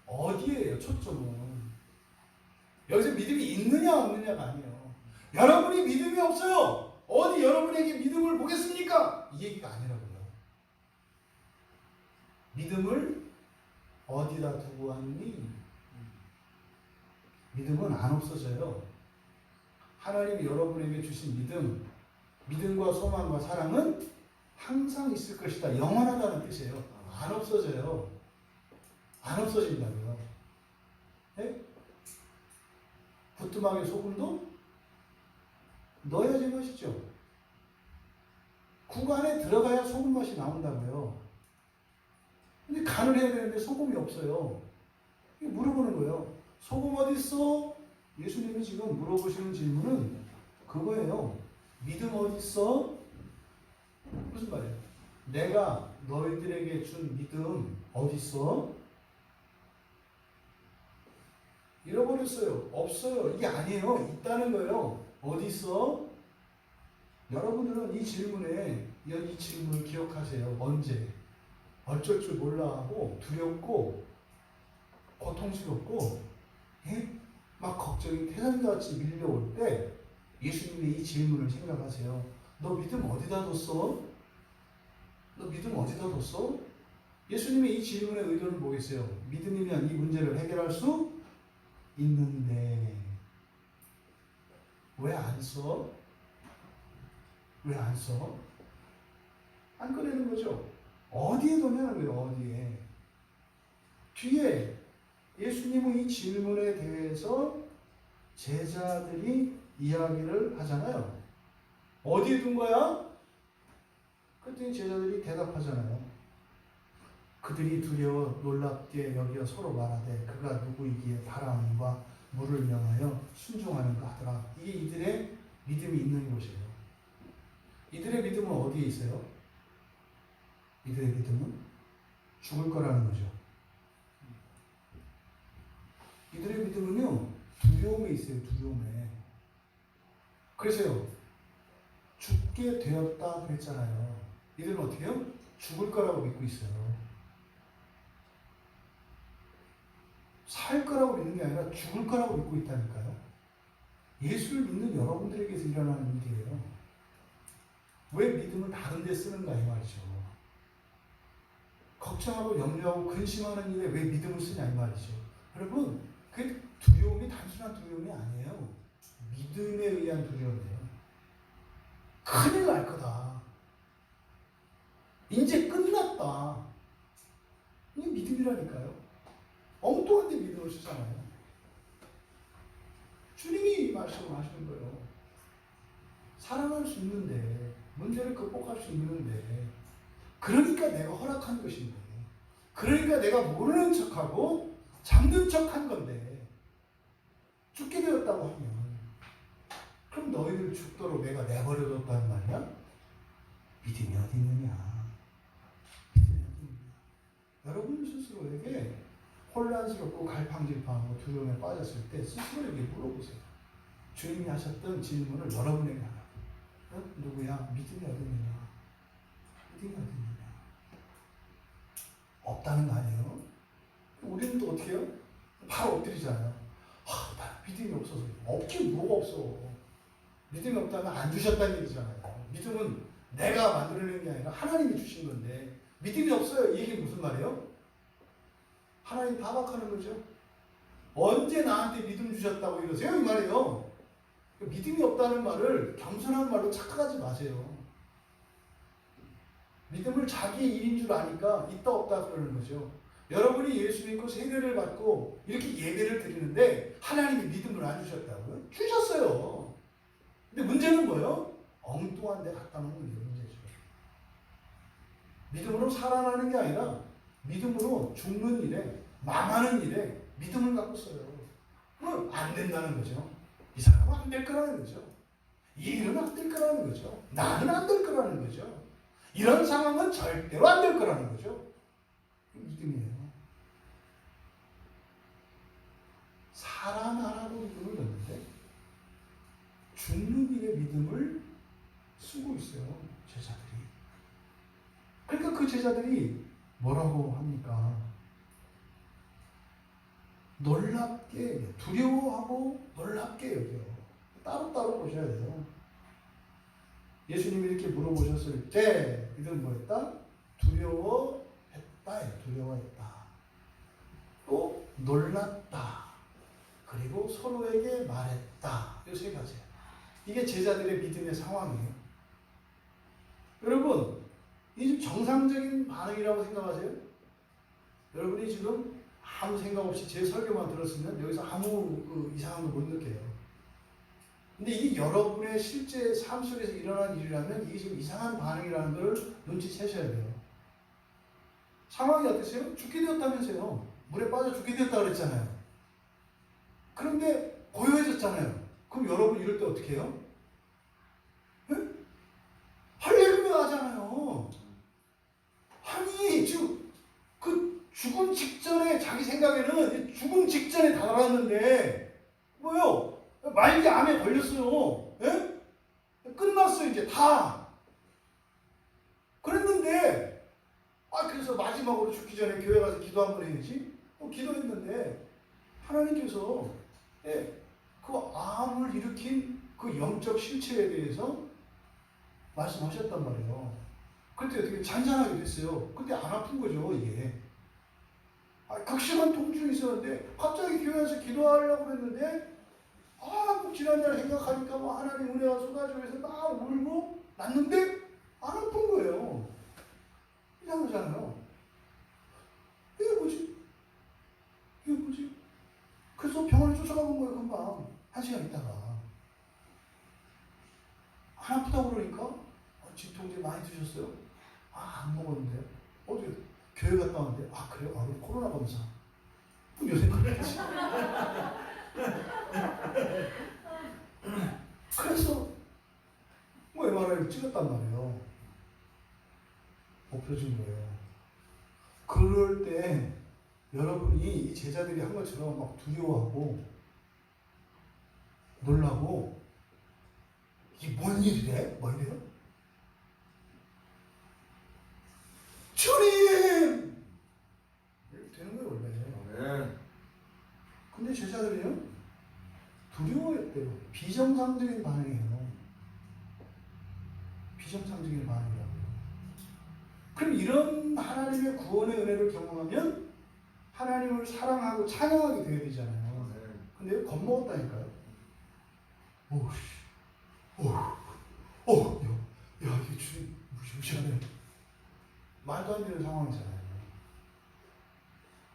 어디에요, 초점은. 여기서 믿음이 있느냐, 없느냐가 아니에요. 여러분이 믿음이 없어요. 어디 여러분에게 믿음을 보겠습니까? 이 얘기가 아니라고요. 믿음을 어디다 두고 왔니? 믿음은 안 없어져요. 하나님이 여러분에게 주신 믿음과 소망과 사랑은 항상 있을 것이다. 영원하다는 뜻이에요. 안 없어져요. 안 없어진다고요. 네? 부뚜막에 소금도 넣어야지 맛이죠. 국 안에 들어가야 소금 맛이 나온다고요. 근데 간을 해야 되는데 소금이 없어요. 물어보는 거예요. 소금 어디 있어? 예수님이 지금 물어보시는 질문은 그거예요. 믿음 어디 있어? 무슨 말이에요? 내가 너희들에게 준 믿음 어디 있어? 잃어버렸어요. 없어요. 이게 아니에요. 있다는 거예요. 어디 있어? 여러분들은 이 질문을 기억하세요. 언제? 어쩔 줄 몰라 하고 두렵고 고통스럽고 막 걱정이 태산같이 밀려올 때 예수님의 이 질문을 생각하세요. 너 믿음 어디다 뒀어? 너 믿음 어디다 뒀어? 예수님의 이 질문의 의도는 뭐겠어요? 믿음이면 이 문제를 해결할 수 있는데 왜 안 써? 왜 안 써? 안 꺼내는 거죠. 어디에 놓냐는 거예요. 어디에. 뒤에 예수님의 이 질문에 대해서 제자들이 이야기를 하잖아요. 어디에 둔 거야? 그랬더니 제자들이 대답하잖아요. 그들이 두려워 놀랍게 여겨 서로 말하되 그가 누구이기에 바람과 물을 명하여 순종하는가 하더라. 이게 이들의 믿음이 있는 곳이에요. 이들의 믿음은 어디에 있어요? 이들의 믿음은 죽을 거라는 거죠. 이들의 믿음은요, 두려움에 있어요, 두려움에. 그래서요, 죽게 되었다 그랬잖아요. 이들은 어떻게 해요? 죽을 거라고 믿고 있어요. 살 거라고 믿는 게 아니라 죽을 거라고 믿고 있다니까요. 예수를 믿는 여러분들에게서 일어나는 일이에요. 왜 믿음을 다른 데 쓰는가 이 말이죠. 걱정하고 염려하고 근심하는 일에 왜 믿음을 쓰냐 이 말이죠. 여러분, 그 두려움이 단순한 두려움이 아니에요. 믿음에 의한 두려움이에요. 큰일 날 거다. 이제 끝났다. 이게 믿음이라니까요. 엉뚱한데 믿음을 쓰잖아요. 주님이 말씀을 하시는 거예요. 살아날 수 있는데, 문제를 극복할 수 있는데, 그러니까 내가 허락한 것인데, 그러니까 내가 모르는 척하고 잠든 척한 건데, 죽게 되었다고 하면, 그럼 너희들 죽도록 내가 내버려뒀다는 말이야? 믿음이 어디 있느냐? 믿음이 어디 있느냐? 여러분 스스로에게 혼란스럽고 갈팡질팡하고 두려움에 빠졌을 때 스스로에게 물어보세요. 주님이 하셨던 질문을 여러분에게 하라. 누구야? 믿음이 어디 있느냐? 믿음이 어디 있느냐? 없다는 거 아니에요? 우리는 또 어떻게 해요? 바로 엎드리잖아요. 나 믿음이 없어서. 없긴 뭐가 없어. 믿음이 없다면 안 주셨다는 얘기잖아요. 믿음은 내가 만들어내는 게 아니라 하나님이 주신 건데 믿음이 없어요. 이 얘기는 무슨 말이에요? 하나님 타박하는 거죠. 언제 나한테 믿음 주셨다고 이러세요? 이 말이에요. 믿음이 없다는 말을 겸손한 말로 착각하지 마세요. 믿음을 자기 일인 줄 아니까 있다 없다 그러는 거죠. 여러분이 예수 믿고 세례를 받고 이렇게 예배를 드리는데 하나님이 믿음을 안 주셨다고요? 주셨어요. 근데 문제는 뭐예요? 엉뚱한 데 갖다 놓는 게 문제죠. 믿음으로 살아나는 게 아니라 믿음으로 죽는 일에, 망하는 일에 믿음을 갖고 써요. 그럼 안 된다는 거죠. 이 사람은 안 될 거라는 거죠. 이 일은 안 될 거라는 거죠. 나는 안 될 거라는 거죠. 이런 상황은 절대로 안 될 거라는 거죠. 믿음이에요. 살아나라고 믿음을 넣는데 죽는 일에 믿음을 쓰고 있어요. 제자들이. 그러니까 그 제자들이 뭐라고 합니까? 놀랍게, 두려워하고 놀랍게 여겨요. 따로따로 보셔야 돼요. 예수님이 이렇게 물어보셨을 때 이들은 뭐했다? 두려워했다. 두려워했다. 또 놀랐다. 그리고 서로에게 말했다. 이 세 가지예요. 이게 제자들의 믿음의 상황이에요. 여러분, 이 정상적인 반응이라고 생각하세요? 여러분이 지금 아무 생각 없이 제 설교만 들었으면 여기서 아무 이상한 거 못 느껴요. 근데 이게 여러분의 실제 삶 속에서 일어난 일이라면 이게 지금 이상한 반응이라는 걸 눈치채셔야 돼요. 상황이 어땠어요? 죽게 되었다면서요. 물에 빠져 죽게 되었다 그랬잖아요. 그런데 고요해졌잖아요. 그럼 여러분 이럴 때 어떻게 해요? 네? 할렐루야 하잖아요. 아니 지금 그 죽음 직전에 자기 생각에는 죽음 직전에 다가갔는데 뭐요? 말기 암에 걸렸어요. 예? 끝났어요 이제 다. 그랬는데 그래서 마지막으로 죽기 전에 교회 가서 기도 한번 해야지. 기도했는데 하나님께서 그 암을 일으킨 그 영적 실체에 대해서 말씀하셨단 말이에요. 그때 어떻게 잔잔하게 됐어요. 근데 안 아픈 거죠 이게. 극심한 통증이 있었는데 갑자기 교회에서 기도하려고 했는데 뭐 지난날 생각하니까 뭐 하나님 은혜가 쏟아지고 해서 막 울고 났는데 안 아픈 거예요. 이상하잖아요. 이게 뭐지? 이게 뭐지? 그래서 병원에 쫓아가 본 거예요. 금방 1시간 있다가 안 아프다고 그러니까 진통제 많이 드셨어요? 안 먹었는데 어디 교회 갔다 왔는데 그래요? 그럼 코로나 검사 요새 그랬지. 그래서 뭐 MRI를 찍었단 말이에요. 엎혀진 거예요. 그럴 때 여러분이 이 제자들이 한 것처럼 막 두려워하고 놀라고 이게 뭔 일이래? 뭐 이래요? 주님! 이렇게 되는 거예요 원래. 근데 제자들이요? 두려워했대요. 비정상적인 반응이에요. 비정상적인 반응이라고요. 그럼 이런 하나님의 구원의 은혜를 경험하면 하나님을 사랑하고 찬양하게 되어야 되잖아요. 근데 겁먹었다니까요. 이게 주님 무시하네. 말도 안 되는 상황이잖아요.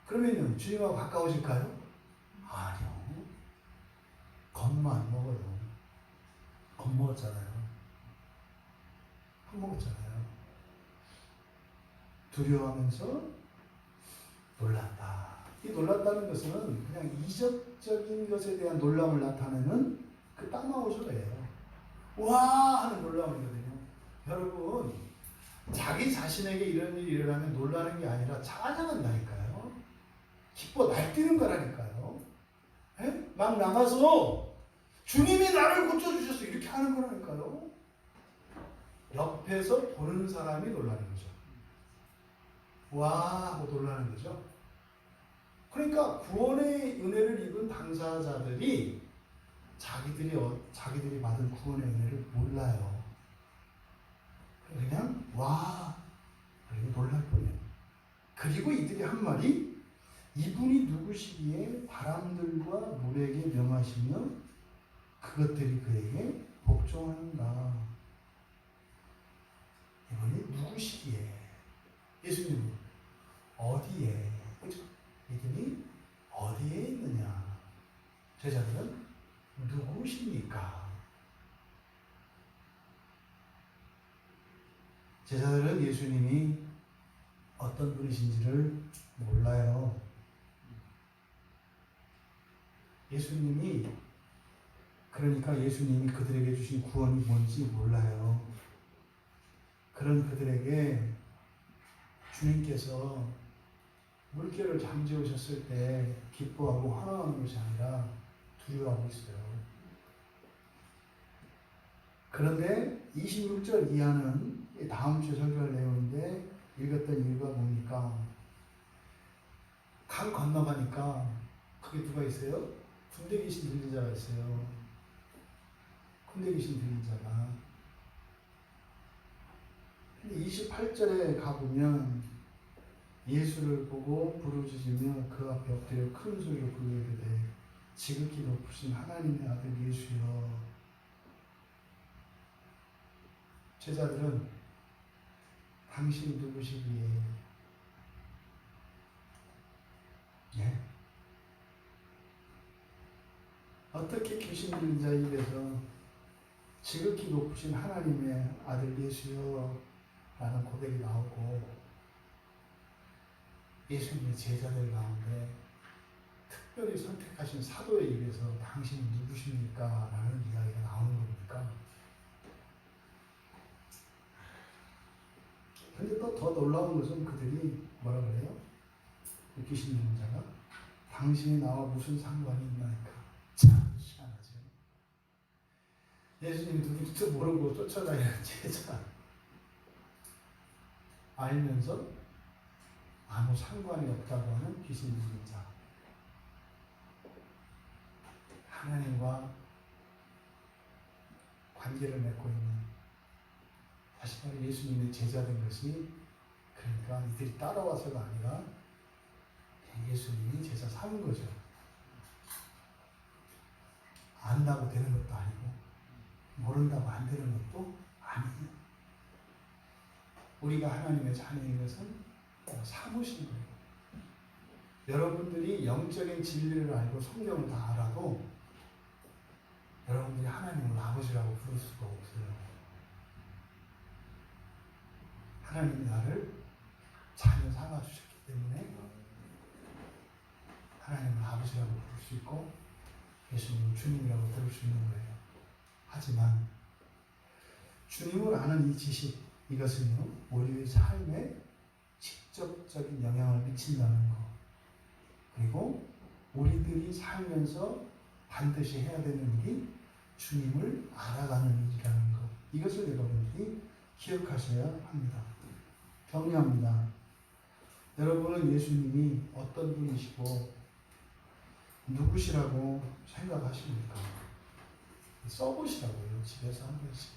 그러면요, 주님하고 가까워질까요? 아니요. 겁만 먹어요. 겁먹었잖아요. 겁먹었잖아요. 두려워하면서 놀란다. 이 놀란다는 것은 그냥 이적적인 것에 대한 놀람을 나타내는 그 땅마우스예요. 와 하는 놀람이거든요. 여러분, 자기 자신에게 이런 일이 일어나면 놀라는 게 아니라 찬양한다니까요. 기뻐 날뛰는 거라니까요. 에? 막 나가서 주님이 나를 고쳐주셨어 이렇게 하는 거라니까요. 옆에서 보는 사람이 놀라는 거죠. 와 하고 놀라는 거죠. 그러니까 구원의 은혜를 입은 당사자들이 자기들이 받은 구원의 은혜를 몰라요. 그냥 와 그리고 놀랄 뿐이에요. 그리고 이들이 한 말이 이분이 누구시기에 바람들과 물에게 명하시며 그것들이 그에게 복종하는가. 이분이 누구시기에 예수님은 어디에, 그죠? 믿음이 어디에 있느냐? 제자들은 누구십니까? 제자들은 예수님이 어떤 분이신지를 몰라요. 예수님이, 그러니까 예수님이 그들에게 주신 구원이 뭔지 몰라요. 그런 그들에게 주님께서 물결을 잠재우셨을 때 기뻐하고 환호하는 것이 아니라 두려워하고 있어요. 그런데 26절 이하는 다음 주 설교할 내용인데 읽었던 이유가 뭡니까? 강 건너가니까 거기 누가 있어요? 군대 귀신 들린 자가 있어요. 군대 귀신 들린 자가. 근데 28절에 가보면 예수를 보고 부르짖으며 그 앞에 엎드려 큰 소리로 부르되 지극히 높으신 하나님의 아들 예수여. 제자들은 당신이 누구시기에, 예? 어떻게 귀신 들린 자 입에서 지극히 높으신 하나님의 아들 예수여 라는 고백이 나오고 예수님의 제자들 가운데 특별히 선택하신 사도의 입에서 당신이 누구십니까? 라는 이야기가 나오는 겁니까? 근데 또 더 놀라운 것은 그들이 뭐라 그래요? 귀신 들린 자가 당신이 나와 무슨 상관이 있나니까. 참 희한하죠. 예수님이 누군지도 모르고 쫓아다니는 제자 알면서 아무 상관이 없다고 하는 귀신 들린 자. 하나님과 관계를 맺고 있는, 다시 말해 예수님의 제자된 것이, 그러니까 이들이 따라와서가 아니라 예수님이 제자 삼은 거죠. 안다고 되는 것도 아니고 모른다고 안 되는 것도 아니에요. 우리가 하나님의 자녀인 것은 삼으신 거예요. 여러분들이 영적인 진리를 알고 성경을 다 알아도 여러분들이 하나님을 아버지라고 부를 수가 없어요. 하나님이 나를 자녀 삼아주셨기 때문에 하나님을 아버지라고 부를 수 있고 예수님을 주님이라고 부를 수 있는 거예요. 하지만 주님을 아는 이 지식, 이것은요, 우리의 삶에 직접적인 영향을 미친다는 것, 그리고 우리들이 살면서 반드시 해야 되는 일이 주님을 알아가는 일이라는 것, 이것을 여러분들이 기억하셔야 합니다. 격려합니다. 여러분은 예수님이 어떤 분이시고 누구시라고 생각하십니까? 써보시라고요. 집에서 한 번씩.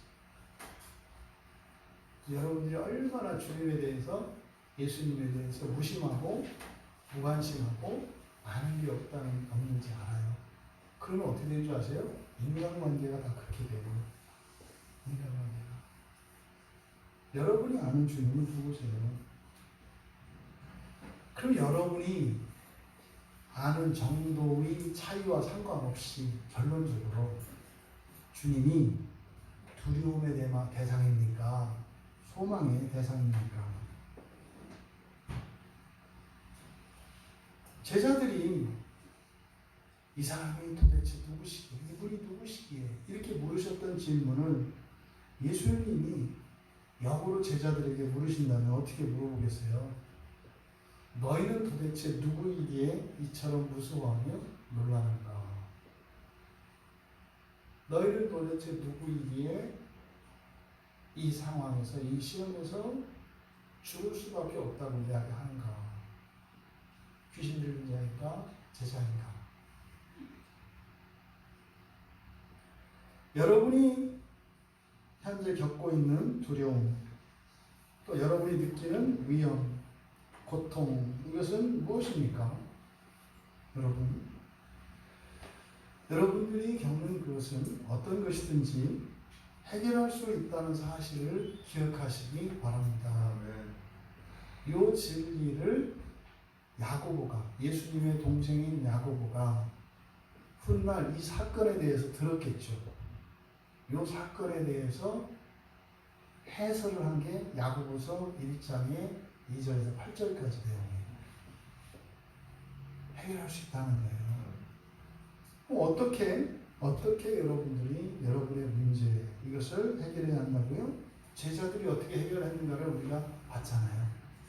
여러분들이 얼마나 주님에 대해서, 예수님에 대해서 무심하고 무관심하고 아는 게 없는지 알아요. 그러면 어떻게 되는 줄 아세요? 인간관계가 다 그렇게 되고. 인간관계가. 여러분이 아는 주님은 누구세요? 그럼 여러분이 아는 정도의 차이와 상관없이 결론적으로 주님이 두려움의 대상입니까? 소망의 대상입니까? 제자들이 이 사람이 도대체 누구시기에, 이분이 누구시기에 이렇게 물으셨던 질문을 예수님이 역으로 제자들에게 물으신다면 어떻게 물어보겠어요? 너희는 도대체 누구이기에 이처럼 무서워하며 놀라는가? 너희는 도대체 누구이기에 이 상황에서, 이 시험에서 죽을 수밖에 없다고 이야기하는가? 귀신 들린 자인가? 제자인가? 여러분이 현재 겪고 있는 두려움, 또 여러분이 느끼는 위험, 고통, 이것은 무엇입니까? 여러분들이 겪는 그것은 어떤 것이든지 해결할 수 있다는 사실을 기억하시기 바랍니다. 이 진리를 야고보가, 예수님의 동생인 야고보가 훗날 이 사건에 대해서 들었겠죠. 이 사건에 대해서 해설을 한 게 야고보서 1장의 2절에서 8절까지 내용이에요. 해결할 수 있다는 거예요. 그럼 어떻게 여러분들이 여러분의 문제 이것을 해결해야 한다고요? 제자들이 어떻게 해결했는가를 우리가 봤잖아요.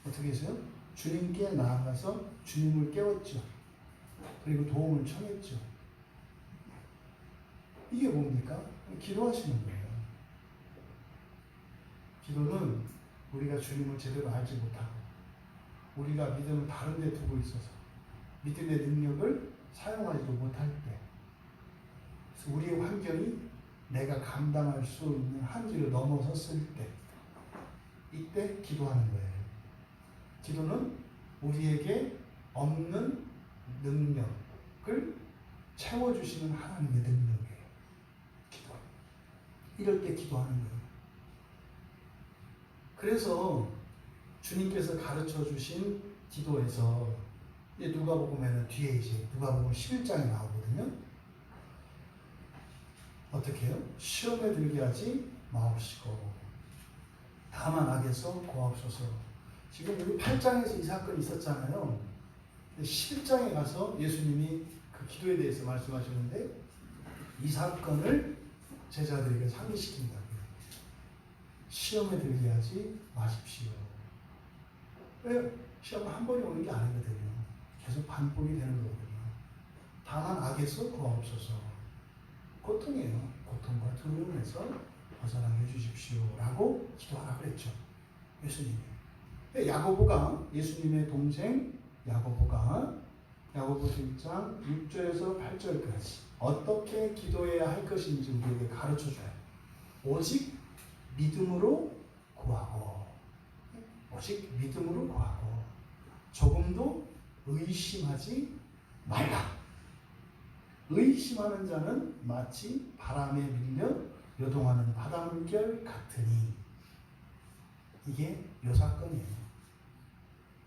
어떻게 했어요? 주님께 나아가서 주님을 깨웠죠. 그리고 도움을 청했죠. 이게 뭡니까? 기도하시는 거예요. 기도는 우리가 주님을 제대로 알지 못하고 우리가 믿음을 다른 데 두고 있어서 믿음의 능력을 사용하지도 못할 때, 그래서 우리의 환경이 내가 감당할 수 있는 한계를 넘어섰을 때, 이때 기도하는 거예요. 기도는 우리에게 없는 능력을 채워주시는 하나님의 능력이에요. 기도. 이럴 때 기도하는 거예요. 그래서 주님께서 가르쳐 주신 기도에서 누가복음에는 뒤에 이제 누가복음 11장이 나오거든요. 어떻게 해요? 시험에 들게 하지 마옵시고 다만 악에서 구하옵소서. 지금 여기 8장에서 이 사건이 있었잖아요. 11장에 가서 예수님이 그 기도에 대해서 말씀하시는데 이 사건을 제자들에게 상기시킨다고요. 시험에 들게 하지 마십시오. 왜? 시험은 한 번에 오는 게 아니거든요. 계속 반복이 되는 거거든요. 다만 악에서 구하옵소서. 고통이에요. 고통과 두려움에서 벗어나게 해주십시오. 라고 기도하라 그랬죠. 예수님이. 야고보가, 예수님의 동생 야고보가 야고보서 1장 6절에서 8절까지 어떻게 기도해야 할 것인지 우리에게 가르쳐줘요. 오직 믿음으로 구하고, 오직 믿음으로 구하고, 조금도 의심하지 말라. 의심하는 자는 마치 바람에 밀려 요동하는 바닷물결 같으니. 이게 요 사건이에요.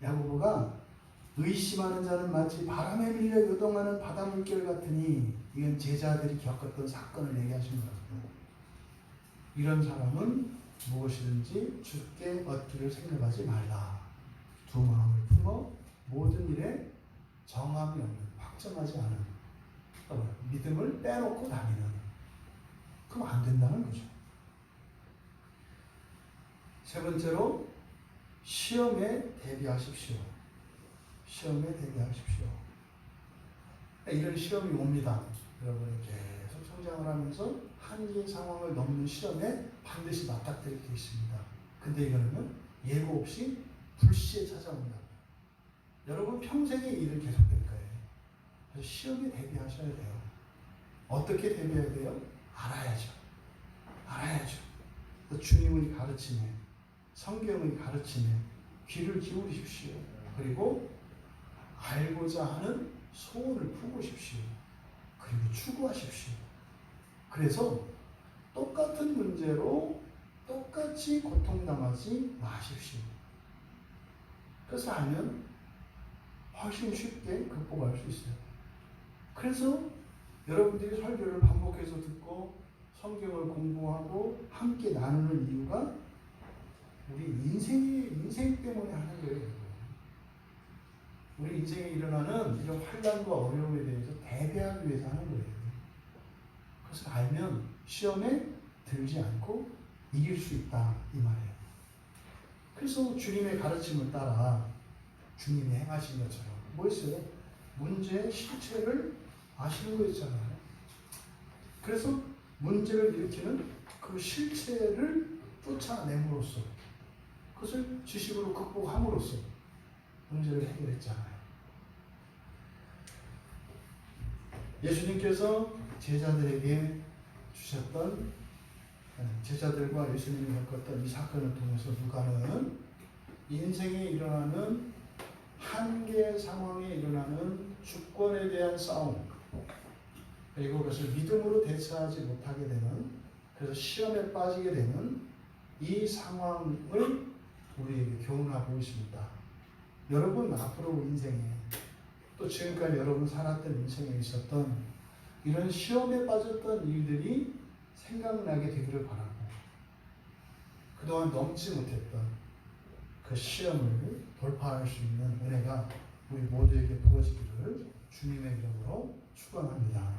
야고보가 의심하는 자는 마치 바람에 밀려 요동하는 바닷물결 같으니, 이건 제자들이 겪었던 사건을 얘기하신 거거든요. 이런 사람은 무엇이든지 주께 얻기를 생각하지 말라. 두 마음을 품어 모든 일에 정함이 없는, 확정하지 않은 믿음을 빼놓고 다니는. 그럼 안 된다는 거죠. 세 번째로 시험에 대비하십시오. 시험에 대비하십시오. 이런 시험이 옵니다. 여러분이 계속 성장을 하면서 한계 상황을 넘는 시험에 반드시 맞닥뜨릴 게 있습니다. 근데 이거는 예고 없이 불시에 찾아온다. 여러분 평생의 일은 계속될 거예요. 그래서 시험에 대비하셔야 돼요. 어떻게 대비해야 돼요? 알아야죠. 알아야죠. 주님의 가르침에, 성경의 가르침에 귀를 기울이십시오. 그리고 알고자 하는 소원을 품으십시오. 그리고 추구하십시오. 그래서 똑같은 문제로 똑같이 고통당하지 마십시오. 그래서 알면 훨씬 쉽게 극복할 수 있어요. 그래서 여러분들이 설교를 반복해서 듣고 성경을 공부하고 함께 나누는 이유가 우리 인생 때문에 하는 거예요. 우리 인생에 일어나는 이런 환난과 어려움에 대해서 대비하기 위해서 하는 거예요. 그것을 알면 시험에 들지 않고 이길 수 있다 이 말이에요. 그래서 주님의 가르침을 따라 주님이 행하신 것처럼 뭐 있어요? 문제의 실체를 아시는 거였잖아요. 그래서 문제를 일으키는 그 실체를 쫓아냄으로써, 그것을 지식으로 극복함으로써 문제를 해결했잖아요. 예수님께서 제자들에게 주셨던, 제자들과 예수님이 겪었던 이 사건을 통해서 누가는 인생에 일어나는 한계 상황에 일어나는 주권에 대한 싸움, 그리고 그것을 믿음으로 대처하지 못하게 되는, 그래서 시험에 빠지게 되는 이 상황을 우리에게 교훈하고 있습니다. 여러분 앞으로 인생에 또 지금까지 여러분 살았던 인생에 있었던 이런 시험에 빠졌던 일들이 생각나게 되기를 바라고 그동안 넘지 못했던 그 시험을 돌파할 수 있는 은혜가 우리 모두에게 부어지기를 주님의 이름으로 축원합니다.